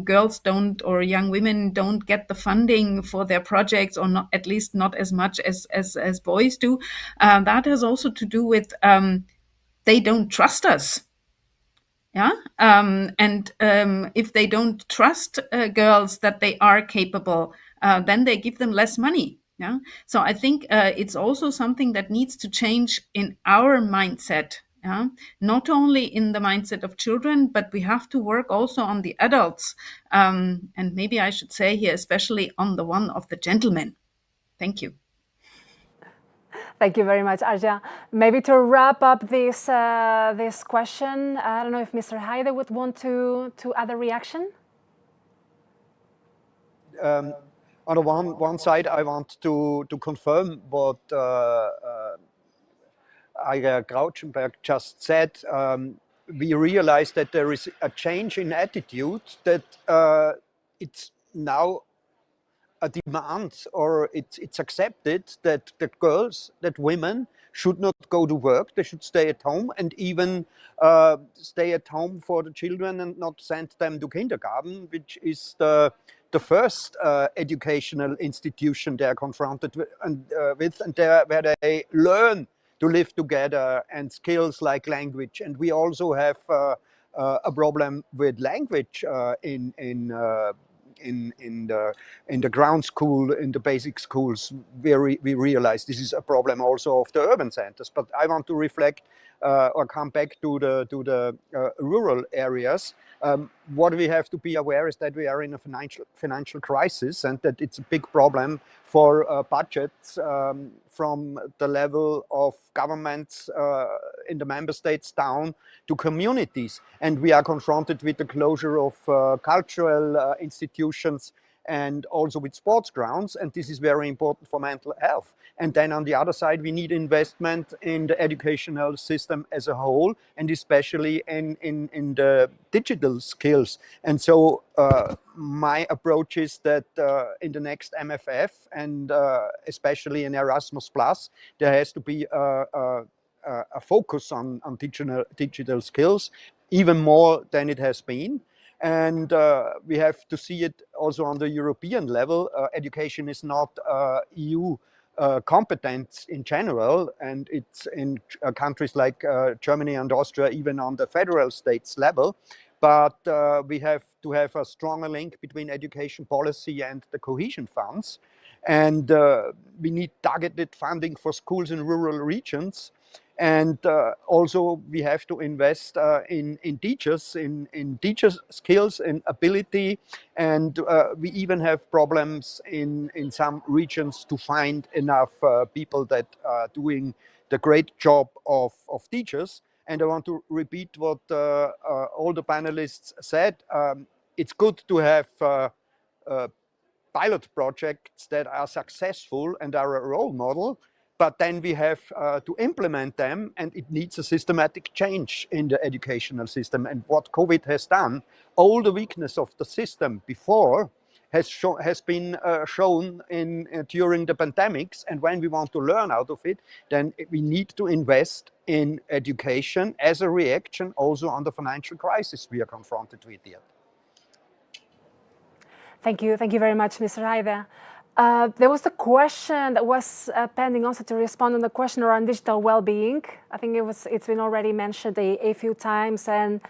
girls don't, or young women don't get the funding for their projects, or not, at least not as much as boys do, that has also to do with they don't trust us. Yeah. And if they don't trust girls that they are capable, then they give them less money. Yeah. So I think it's also something that needs to change in our mindset. Yeah? Not only in the mindset of children, but we have to work also on the adults. And maybe I should say here, especially on the one of the gentlemen. Thank you.
Thank you very much, Arja. Maybe to wrap up this question, I don't know if Mr. Haide would want to add a reaction.
On the one side, I want to confirm what Eiger Krautschenberg just said. We realize that there is a change in attitude, that it's now a demand, or it's accepted that girls, that women should not go to work, they should stay at home, and even stay at home for the children and not send them to kindergarten, which is the first educational institution they are confronted with, and where they learn to live together, and skills like language. And we also have a problem with language in the ground school, in the basic schools. We realize this is a problem also of the urban centers. But I want to reflect or come back to the rural areas. What we have to be aware is that we are in a financial crisis, and that it's a big problem for budgets from the level of governments in the member states down to communities. And we are confronted with the closure of cultural institutions, and also with sports grounds, and this is very important for mental health. And then on the other side, we need investment in the educational system as a whole, and especially in the digital skills. And so my approach is that in the next MFF, and especially in Erasmus Plus, there has to be a focus on digital skills, even more than it has been. And we have to see it also on the European level. Education is not EU competence in general, and it's in countries like Germany and Austria, even on the federal states level. But we have to have a stronger link between education policy and the cohesion funds. And we need targeted funding for schools in rural regions. And also we have to invest in teachers, in teachers' skills and ability. And we even have problems in some regions to find enough people that are doing the great job of teachers. And I want to repeat what all the panelists said. It's good to have pilot projects that are successful and are a role model, but then we have to implement them, and it needs a systematic change in the educational system. And what COVID has done, all the weakness of the system before has been shown during the pandemics. And when we want to learn out of it, then we need to invest in education as a reaction also on the financial crisis we are confronted with here.
Thank you very much, Mr. Haide. There was the question that was pending also to respond on the question around digital well-being. I think it's been already mentioned a few times, and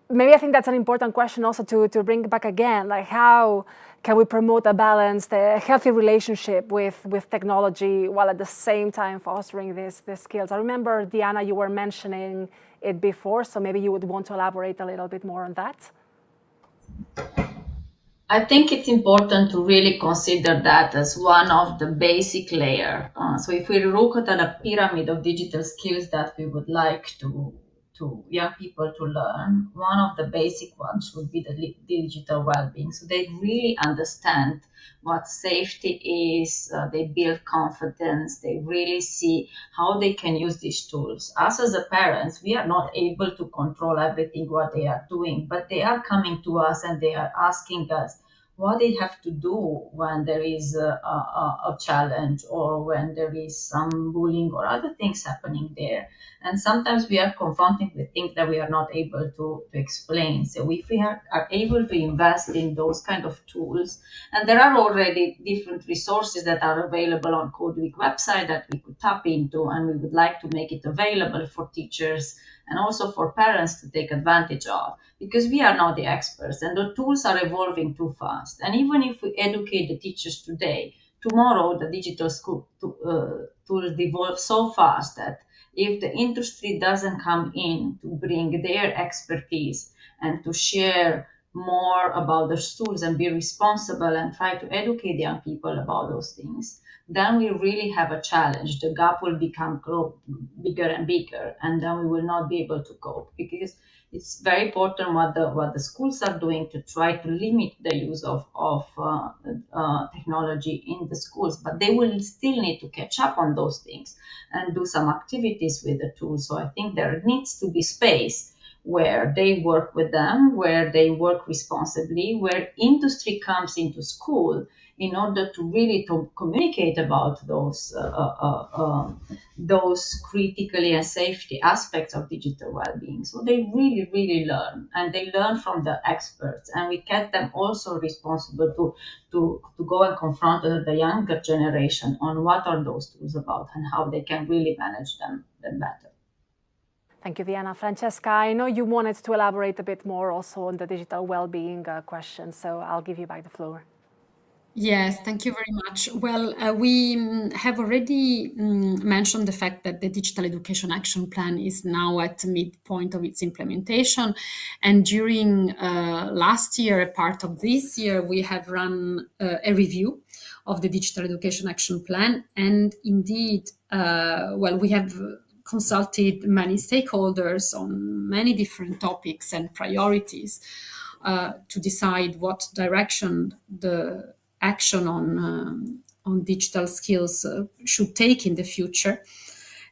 maybe I think that's an important question also to bring back again. Like, how can we promote a balanced, healthy relationship with technology while at the same time fostering these skills? I remember, Diana, you were mentioning it before, so maybe you would want to elaborate a little bit more on that.
I think it's important to really consider that as one of the basic layers. So if we look at a pyramid of digital skills that we would like to young people to learn, one of the basic ones would be the digital well-being. So they really understand what safety is, they build confidence, they really see how they can use these tools. Us as a parents, we are not able to control everything what they are doing, but they are coming to us and they are asking us, what they have to do when there is a challenge or when there is some bullying or other things happening there. And sometimes we are confronted with things that we are not able to explain. So if we are able to invest in those kind of tools, and there are already different resources that are available on Code Week website that we could tap into, and we would like to make it available for teachers and also for parents to take advantage of, because we are not the experts and the tools are evolving too fast. And even if we educate the teachers today, tomorrow the digital school tools evolve so fast that if the industry doesn't come in to bring their expertise and to share more about the tools and be responsible and try to educate young people about those things, then we really have a challenge. The gap will grow bigger and bigger, and then we will not be able to cope, because it's very important what the schools are doing to try to limit the use of technology in the schools, but they will still need to catch up on those things and do some activities with the tools. So I think there needs to be space where they work with them, where they work responsibly, where industry comes into school in order to really to communicate about those critically and safety aspects of digital well-being. So they really, really learn, and they learn from the experts, and we get them also responsible to go and confront the younger generation on what are those tools about and how they can really manage them better.
Thank you, Diana. Francesca, I know you wanted to elaborate a bit more also on the digital well-being question, so I'll give you back the floor.
Yes, thank you very much. Well, we have already mentioned the fact that the Digital Education Action Plan is now at the midpoint of its implementation. And during last year, a part of this year, we have run a review of the Digital Education Action Plan. And indeed, we have consulted many stakeholders on many different topics and priorities to decide what direction the action on digital skills should take in the future.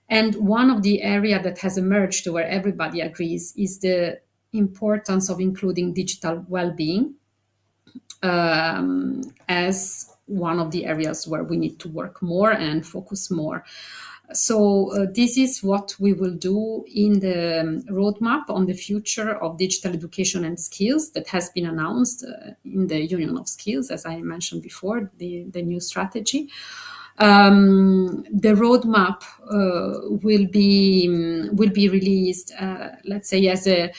And one of the areas that has emerged where everybody agrees is the importance of including digital well-being as one of the areas where we need to work more and focus more. So this is what we will do in the roadmap on the future of digital education and skills that has been announced in the Union of Skills, as I mentioned before, the new strategy. The roadmap will be released, let's say, as an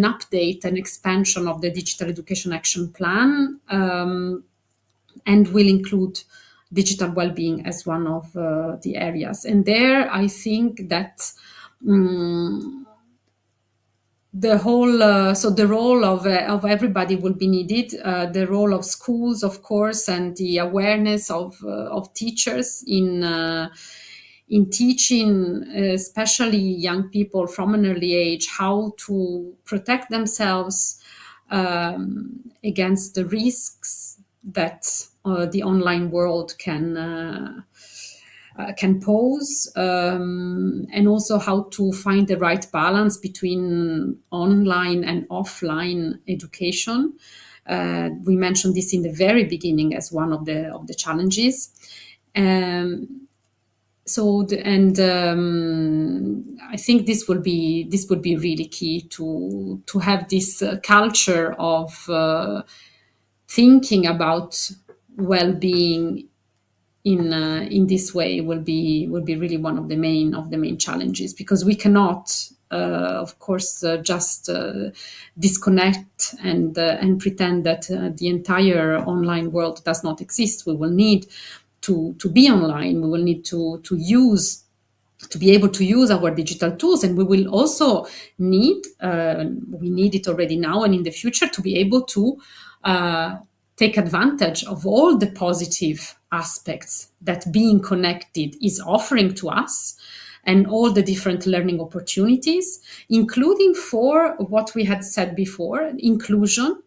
update, an expansion of the Digital Education Action Plan, and will include digital well-being as one of the areas. And there, I think that the role of everybody will be needed. The role of schools, of course, and the awareness of teachers in teaching, especially young people from an early age, how to protect themselves against the risks that the online world can pose, and also how to find the right balance between online and offline education. We mentioned this in the very beginning as one of the challenges. I think this would be really key to have this culture of thinking about well-being in this way will be really one of the main challenges, because we cannot of course just disconnect and pretend that the entire online world does not exist. We will need to be online. We will need to be able to use our digital tools, and we will also need we need it already now and in the future to be able to take advantage of all the positive aspects that being connected is offering to us, and all the different learning opportunities, including for what we had said before, inclusion,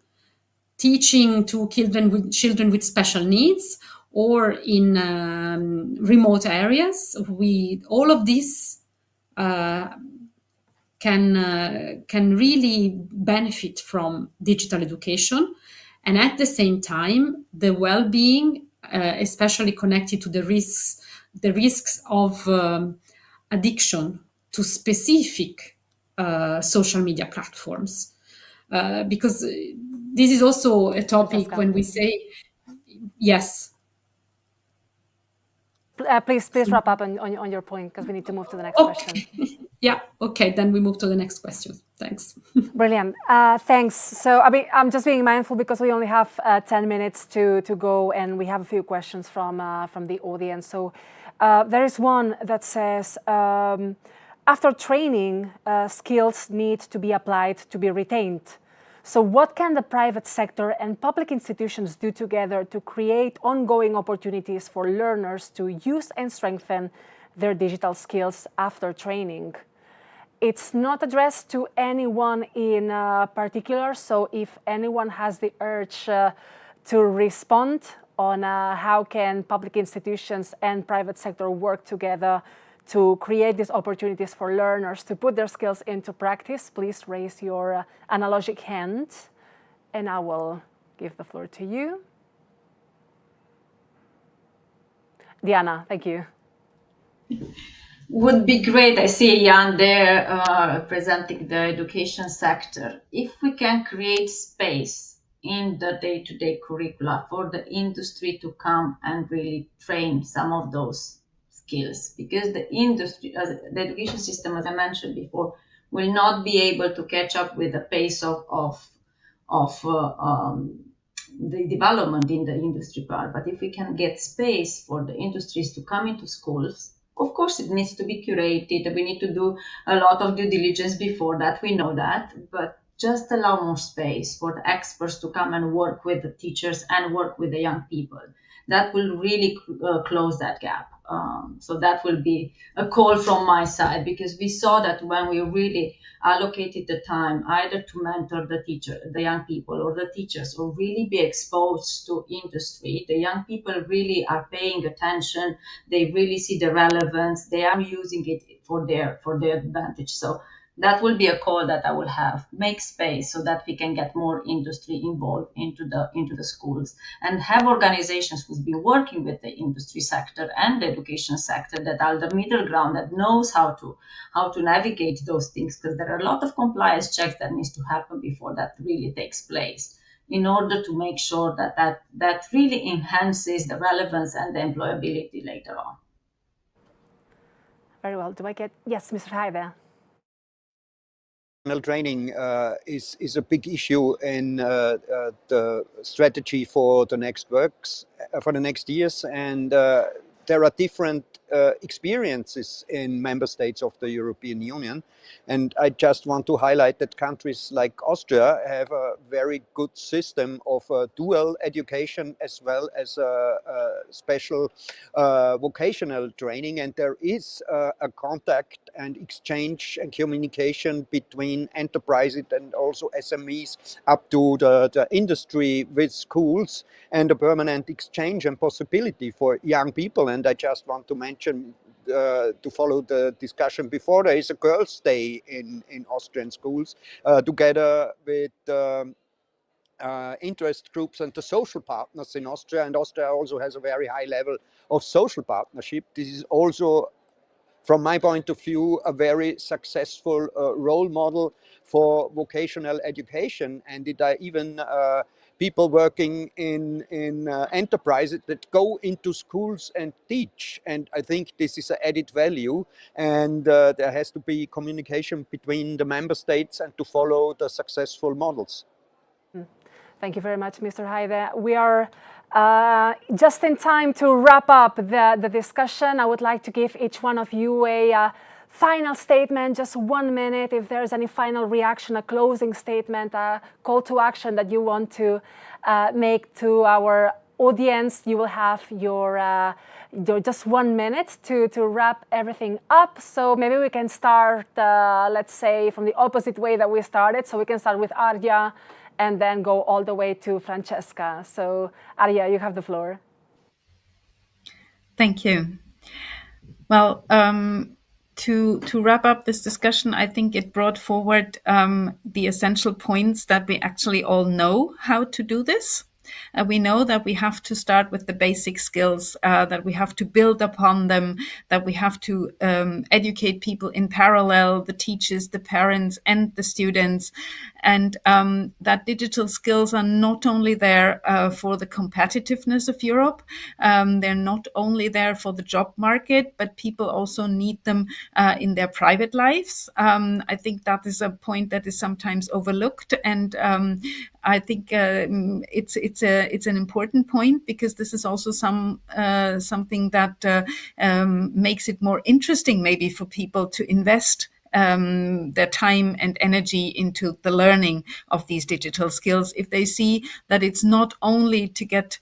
teaching to children with special needs, or in remote areas. All of this can really benefit from digital education. and at the same time, the well-being, especially connected to the risks of addiction to specific social media platforms. Because this is also a topic when we say, yes.
Please wrap up on your point, because we need to move to the next
Okay.
question.
Yeah, okay, then we move to the next question. Thanks.
Brilliant. Thanks. So I'm just being mindful because we only have 10 minutes to go, and we have a few questions from the audience. So there is one that says, after training, skills need to be applied to be retained. So what can the private sector and public institutions do together to create ongoing opportunities for learners to use and strengthen their digital skills after training? It's not addressed to anyone in particular, so if anyone has the urge to respond on how can public institutions and private sector work together to create these opportunities for learners to put their skills into practice, please raise your analogic hand, and I will give the floor to you. Diana, thank you.
Would be great. I see Jan there representing the education sector. If we can create space in the day-to-day curricula for the industry to come and really train some of those skills, because the industry, the education system, as I mentioned before, will not be able to catch up with the pace of the development in the industry part. But if we can get space for the industries to come into schools, of course, it needs to be curated. We need to do a lot of due diligence before that. We know that, but just allow more space for the experts to come and work with the teachers and work with the young people. That will really close that gap. So that will be a call from my side, because we saw that when we really allocated the time either to mentor the young people or the teachers, or really be exposed to industry, the young people really are paying attention. They really see the relevance. They are using it for their advantage. So that will be a call that I will have. Make space so that we can get more industry involved into the schools, and have organizations who's been working with the industry sector and the education sector that are the middle ground, that knows how to navigate those things, because there are a lot of compliance checks that needs to happen before that really takes place, in order to make sure that really enhances the relevance and the employability later on.
Very well. Do I get, yes, Mr. Haide?
Training is a big issue in the strategy for the next years, and there are different experiences in member states of the European Union, and I just want to highlight that countries like Austria have a very good system of dual education as well as special vocational training, and there is a contact and exchange and communication between enterprises and also SMEs up to the industry with schools, and a permanent exchange and possibility for young people. And I just want to mention, to follow the discussion before, there is a Girls' Day in Austrian schools together with interest groups and the social partners in Austria. And Austria also has a very high level of social partnership. This is also, from my point of view, a very successful role model for vocational education. And there are even people working in enterprises that go into schools and teach. And I think this is an added value. And there has to be communication between the member states and to follow the successful models.
Thank you very much, Mr. Haide. We are just in time to wrap up the discussion. I would like to give each one of you a final statement, just 1 minute. If there's any final reaction, a closing statement, a call to action that you want to make to our audience, you will have your just 1 minute to wrap everything up. So maybe we can start, let's say, from the opposite way that we started. So we can start with Arja, and then go all the way to Francesca. So Arja, you have the floor.
Thank you. Well, to wrap up this discussion, I think it brought forward the essential points that we actually all know how to do this. We know that we have to start with the basic skills, that we have to build upon them, that we have to educate people in parallel, the teachers, the parents, and the students, and that digital skills are not only there for the competitiveness of Europe, they're not only there for the job market, but people also need them in their private lives. I think that is a point that is sometimes overlooked, and I think it's an important point, because this is also something that makes it more interesting maybe for people to invest their time and energy into the learning of these digital skills, if they see that it's not only to get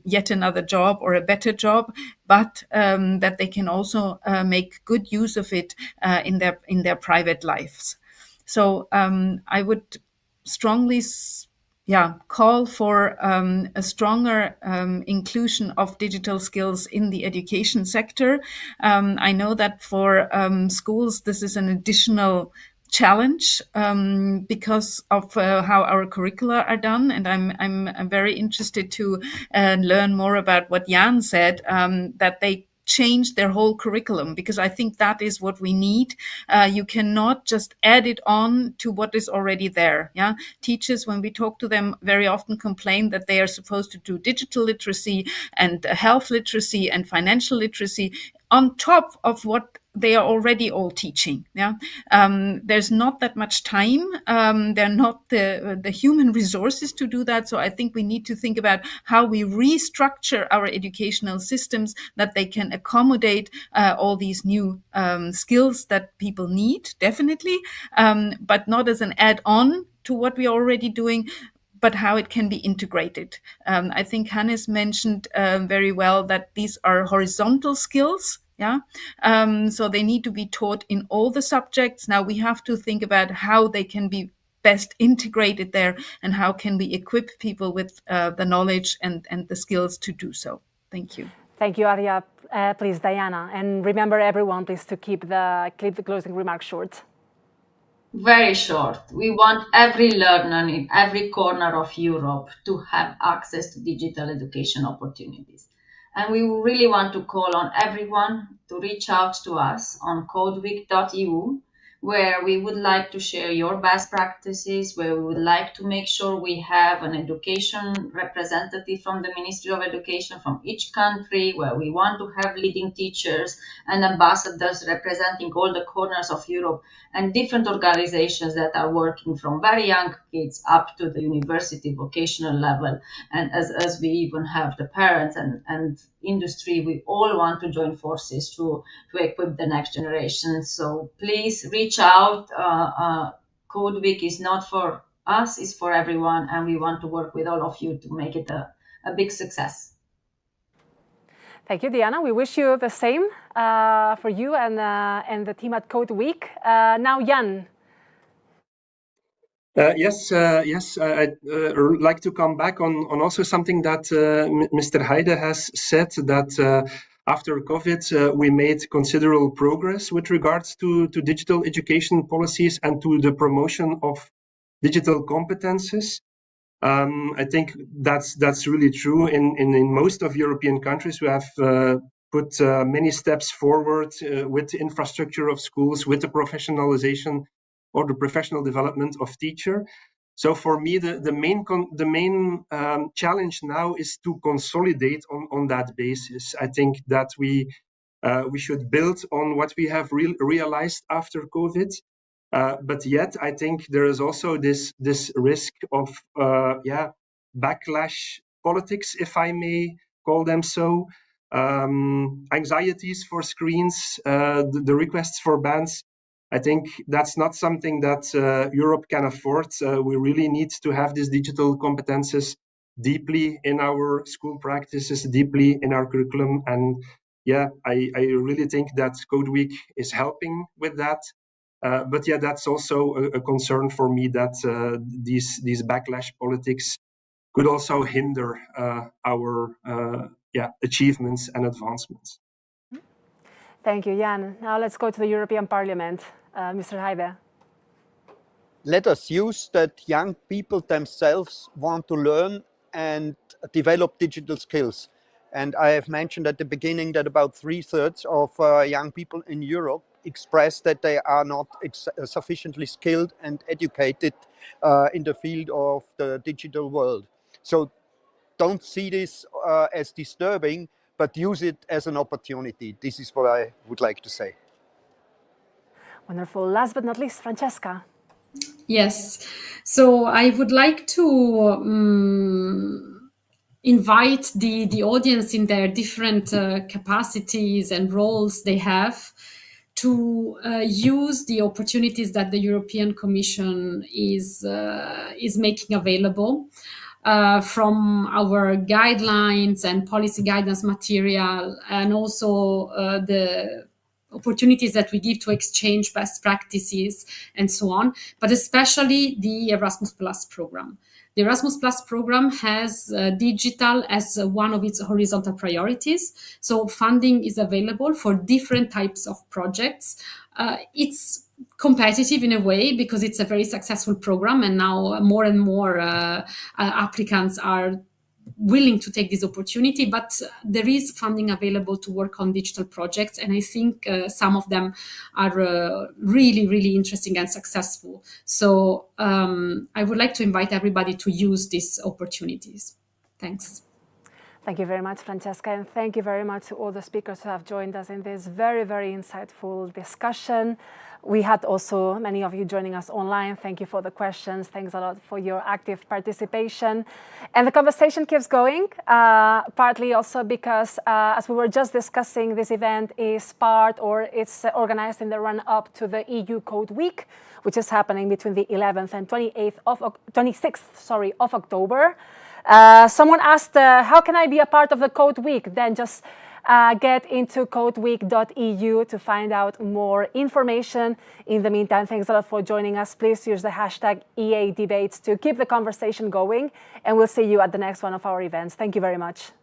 yet another job or a better job, but that they can also make good use of it in their private lives. So I would strongly call for a stronger inclusion of digital skills in the education sector. I know that for schools, this is an additional challenge because of how our curricula are done, and I'm very interested to learn more about what Jan said, that they change their whole curriculum, because I think that is what we need. You cannot just add it on to what is already there. Yeah, teachers, when we talk to them, very often complain that they are supposed to do digital literacy and health literacy and financial literacy on top of what they are already all teaching. Yeah, there's not that much time. There are not the human resources to do that. So I think we need to think about how we restructure our educational systems that they can accommodate all these new skills that people need, definitely, but not as an add-on to what we are already doing, but how it can be integrated. I think Hannes mentioned very well that these are horizontal skills. Yeah, so they need to be taught in all the subjects. Now we have to think about how they can be best integrated there, and how can we equip people with the knowledge and the skills to do so. Thank you.
Thank you, Arya. Please, Diana, and remember everyone, please, to keep the closing remarks short.
Very short. We want every learner in every corner of Europe to have access to digital education opportunities. And we really want to call on everyone to reach out to us on codeweek.eu, where we would like to share your best practices, where we would like to make sure we have an education representative from the Ministry of Education from each country, where we want to have leading teachers and ambassadors representing all the corners of Europe, and different organizations that are working from very young kids up to the university vocational level. And as we even have the parents and industry, we all want to join forces to equip the next generation. So please reach out. Code Week is not for us, it's for everyone, and we want to work with all of you to make it a big success.
Thank you, Diana. We wish you the same for you and the team at Code Week. Now, Jan.
Yes, I'd like to come back on also something that Mr. Heide has said, that after COVID, we made considerable progress with regards to digital education policies and to the promotion of digital competences. I think that's really true. In most of European countries, we have put many steps forward with the infrastructure of schools, with the professionalization or the professional development of teacher. So for me, the main challenge now is to consolidate on that basis. I think that we should build on what we have realized after COVID. But yet, I think there is also this risk of backlash politics, if I may call them so, anxieties for screens, the requests for bans. I think that's not something that Europe can afford. We really need to have these digital competences deeply in our school practices, deeply in our curriculum. And yeah, I really think that Code Week is helping with that. But yeah, that's also a concern for me, that these backlash politics could also hinder our achievements and advancements.
Thank you, Jan. Now let's go to the European Parliament. Mr. Heide.
Let us use that young people themselves want to learn and develop digital skills. And I have mentioned at the beginning that about 3/3 of young people in Europe express that they are not sufficiently skilled and educated in the field of the digital world. So don't see this as disturbing, but use it as an opportunity. This is what I would like to say.
Wonderful. Last but not least, Francesca.
Yes. So I would like to invite the audience in their different capacities and roles they have to use the opportunities that the European Commission is making available from our guidelines and policy guidance material, and also the opportunities that we give to exchange best practices and so on, but especially the Erasmus Plus program. The Erasmus Plus program has digital as one of its horizontal priorities. So funding is available for different types of projects. It's competitive in a way because it's a very successful program, and now more and more applicants are willing to take this opportunity, but there is funding available to work on digital projects, and I think some of them are really, really interesting and successful. So I would like to invite everybody to use these opportunities. Thanks.
Thank you very much, Francesca, and thank you very much to all the speakers who have joined us in this very, very insightful discussion. We had also many of you joining us online. Thank you for the questions. Thanks a lot for your active participation. And the conversation keeps going, partly also because, as we were just discussing, this event is it's organized in the run-up to the EU Code Week, which is happening between the 11th and 26th of October. Someone asked, how can I be a part of the Code Week? Then just get into codeweek.eu to find out more information. In the meantime, thanks a lot for joining us. Please use the hashtag EA Debates to keep the conversation going, and we'll see you at the next one of our events. Thank you very much.